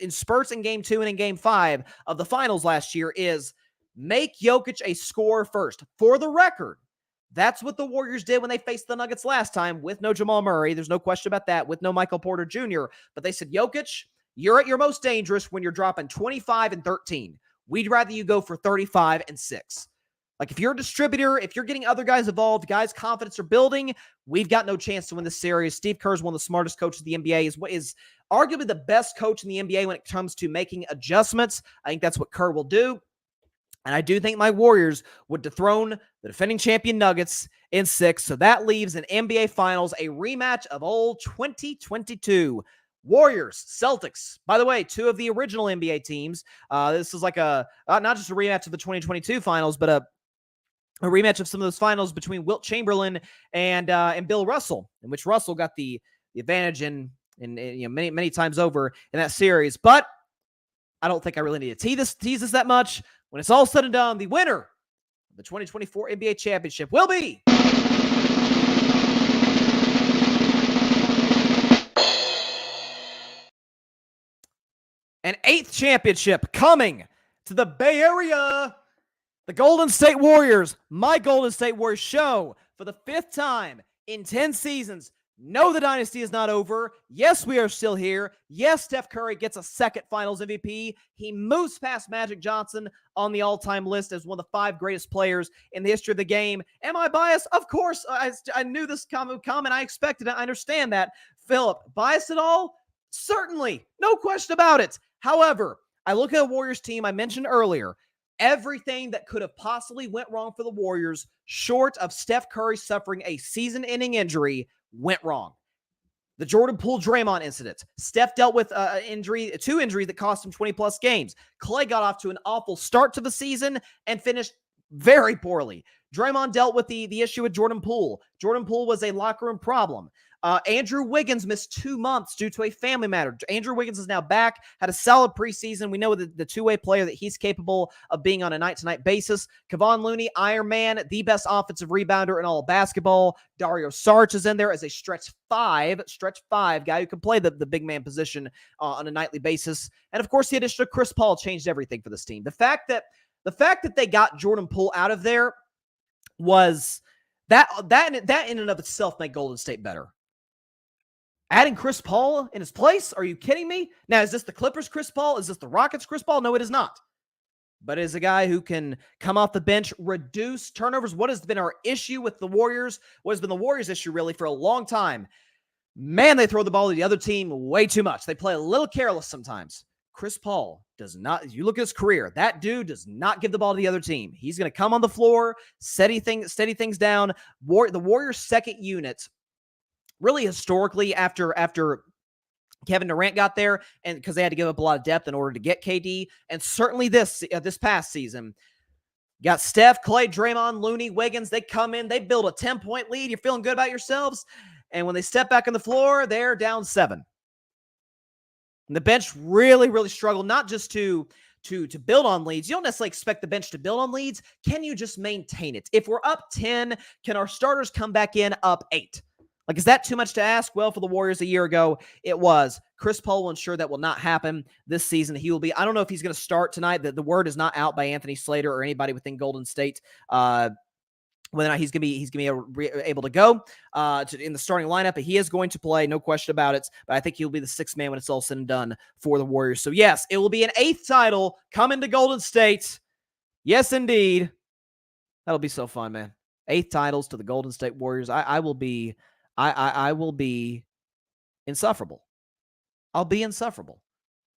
in spurts in Game 2 and in Game 5 of the finals last year, is make Jokic a scorer first. For the record, that's what the Warriors did when they faced the Nuggets last time with no Jamal Murray. There's no question about that, with no Michael Porter Jr. But they said, Jokic, you're at your most dangerous when you're dropping 25 and 13. We'd rather you go for 35 and 6. Like, if you're a distributor, if you're getting other guys involved, guys' confidence are building, we've got no chance to win this series. Steve Kerr is one of the smartest coaches in the NBA, is arguably the best coach in the NBA when it comes to making adjustments. I think that's what Kerr will do. And I do think my Warriors would dethrone the defending champion Nuggets in 6. So that leaves an NBA Finals, a rematch of old 2022. Warriors, Celtics. By the way, 2 of the original NBA teams. This is like not just a rematch of the 2022 Finals, but a rematch of some of those finals between Wilt Chamberlain and Bill Russell, in which Russell got the advantage in many times over in that series. But I don't think I really need to tease this that much. When it's all said and done, the winner of the 2024 NBA championship will be an 8th championship coming to the Bay Area. The Golden State Warriors, my Golden State Warriors, show for the 5th time in 10 seasons. No, the dynasty is not over. Yes, we are still here. Yes, Steph Curry gets a 2nd Finals MVP. He moves past Magic Johnson on the all-time list as one of the 5 greatest players in the history of the game. Am I biased? Of course. I knew this comment. I expected it. I understand that. Philip, biased at all? Certainly. No question about it. However, I look at a Warriors team I mentioned earlier. Everything that could have possibly went wrong for the Warriors, short of Steph Curry suffering a season-ending injury, went wrong. The Jordan Poole Draymond incident. Steph dealt with 2 injuries that cost him 20-plus games. Klay got off to an awful start to the season and finished very poorly. Draymond dealt with the issue with Jordan Poole. Jordan Poole was a locker room problem. Andrew Wiggins missed 2 months due to a family matter. Andrew Wiggins is now back, had a solid preseason. We know the two-way player that he's capable of being on a night-to-night basis. Kevon Looney, Iron Man, the best offensive rebounder in all of basketball. Dario Saric is in there as a stretch five guy who can play the big man position on a nightly basis. And, of course, the addition of Chris Paul changed everything for this team. The fact that they got Jordan Poole out of there was that in and of itself made Golden State better. Adding Chris Paul in his place? Are you kidding me? Now, is this the Clippers Chris Paul? Is this the Rockets Chris Paul? No, it is not. But it is a guy who can come off the bench, reduce turnovers. What has been our issue with the Warriors? What has been the Warriors' issue really for a long time? Man, they throw the ball to the other team way too much. They play a little careless sometimes. Chris Paul does not, you look at his career, that dude does not give the ball to the other team. He's going to come on the floor, steady things down. The Warriors' second unit, really historically, after Kevin Durant got there, and because they had to give up a lot of depth in order to get KD, and certainly this past season, got Steph, Clay, Draymond, Looney, Wiggins. They come in, they build a 10-point lead. You're feeling good about yourselves, and when they step back on the floor, they're down 7. And the bench really, really struggled, not just to build on leads. You don't necessarily expect the bench to build on leads. Can you just maintain it? If we're up 10, can our starters come back in up 8? Like, is that too much to ask? Well, for the Warriors a year ago, it was. Chris Paul will ensure that will not happen this season. He will be, I don't know if he's going to start tonight. The word is not out by Anthony Slater or anybody within Golden State, whether or not he's going to be able to go in the starting lineup. But he is going to play, no question about it. But I think he'll be the 6th man when it's all said and done for the Warriors. So, yes, it will be an 8th title coming to Golden State. Yes, indeed. That'll be so fun, man. 8th titles to the Golden State Warriors. I will be insufferable. I'll be insufferable.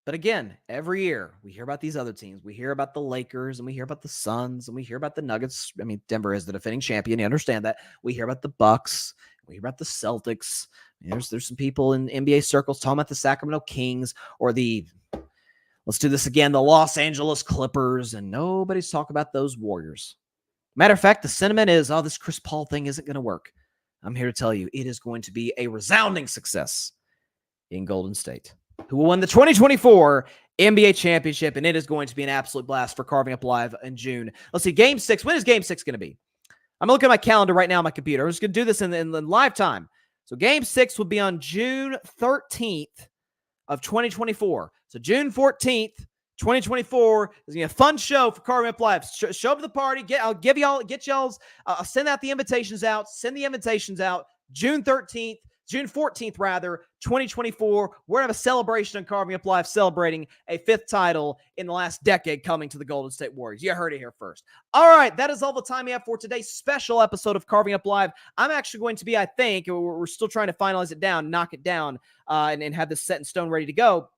But again, every year we hear about these other teams. We hear about the Lakers and we hear about the Suns and we hear about the Nuggets. I mean, Denver is the defending champion. You understand that. We hear about the Bucks. We hear about the Celtics. There's some people in NBA circles talking about the Sacramento Kings or let's do this again, the Los Angeles Clippers, and nobody's talking about those Warriors. Matter of fact, the sentiment is, this Chris Paul thing isn't going to work. I'm here to tell you it is going to be a resounding success in Golden State, who will win the 2024 NBA championship, and it is going to be an absolute blast for Carving Up Live in June. Let's see, Game 6. When is Game 6 going to be? I'm looking at my calendar right now on my computer. I'm just going to do this in live time. So Game 6 will be on June 13th of 2024. So June 14th, 2024 is going to be a fun show for Carving Up Live. Show up to the party. I'll send out the invitations out. Send the invitations out. June 14th, rather, 2024. We're going to have a celebration on Carving Up Live, celebrating a 5th title in the last decade coming to the Golden State Warriors. You heard it here first. All right, that is all the time we have for today's special episode of Carving Up Live. I'm actually going to be, I think, we're still trying to finalize it down, knock it down, and have this set in stone ready to go.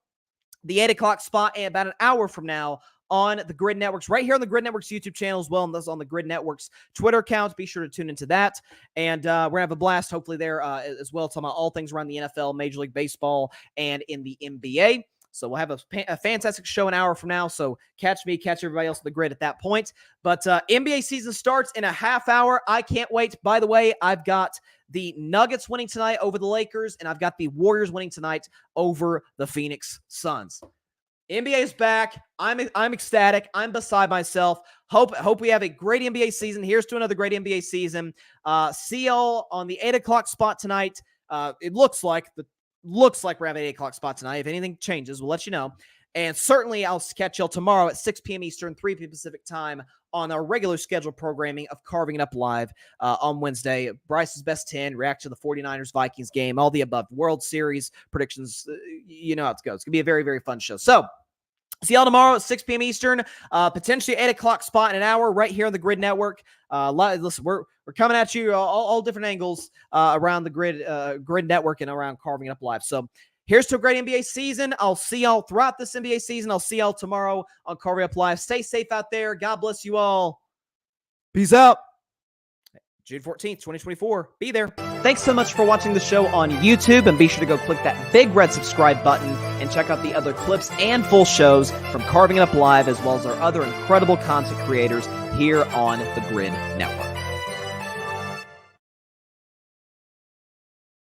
The 8 o'clock spot about an hour from now on the Grid Networks, right here on the Grid Networks YouTube channel as well, and that's on the Grid Networks Twitter account. Be sure to tune into that, and we're going to have a blast, hopefully, there as well, talking about all things around the NFL, Major League Baseball, and in the NBA. So we'll have a fantastic show an hour from now, so catch me, catch everybody else on the grid at that point. But NBA season starts in a half hour. I can't wait. By the way, I've got the Nuggets winning tonight over the Lakers, and I've got the Warriors winning tonight over the Phoenix Suns. NBA is back. I'm ecstatic. I'm beside myself. Hope we have a great NBA season. Here's to another great NBA season. See y'all on the 8 o'clock spot tonight. It looks like we're having an 8 o'clock spot tonight. If anything changes, we'll let you know. And certainly I'll catch y'all tomorrow at 6 p.m. Eastern, 3 p.m. Pacific time on our regular scheduled programming of Carving It Up Live on Wednesday. Bryce's Best 10, react to the 49ers-Vikings game, all the above. World Series predictions, you know how it goes. It's going to be a very, very fun show. So, see y'all tomorrow at 6 p.m. Eastern, potentially 8 o'clock spot in an hour right here on the Grid Network. Listen, we're coming at you all different angles around the Grid Network and around Carving It Up Live. So here's to a great NBA season. I'll see y'all throughout this NBA season. I'll see y'all tomorrow on Carving Up Live. Stay safe out there. God bless you all. Peace out. June 14th, 2024. Be there. Thanks so much for watching the show on YouTube, and be sure to go click that big red subscribe button and check out the other clips and full shows from Carving It Up Live, as well as our other incredible content creators here on the Grid Network.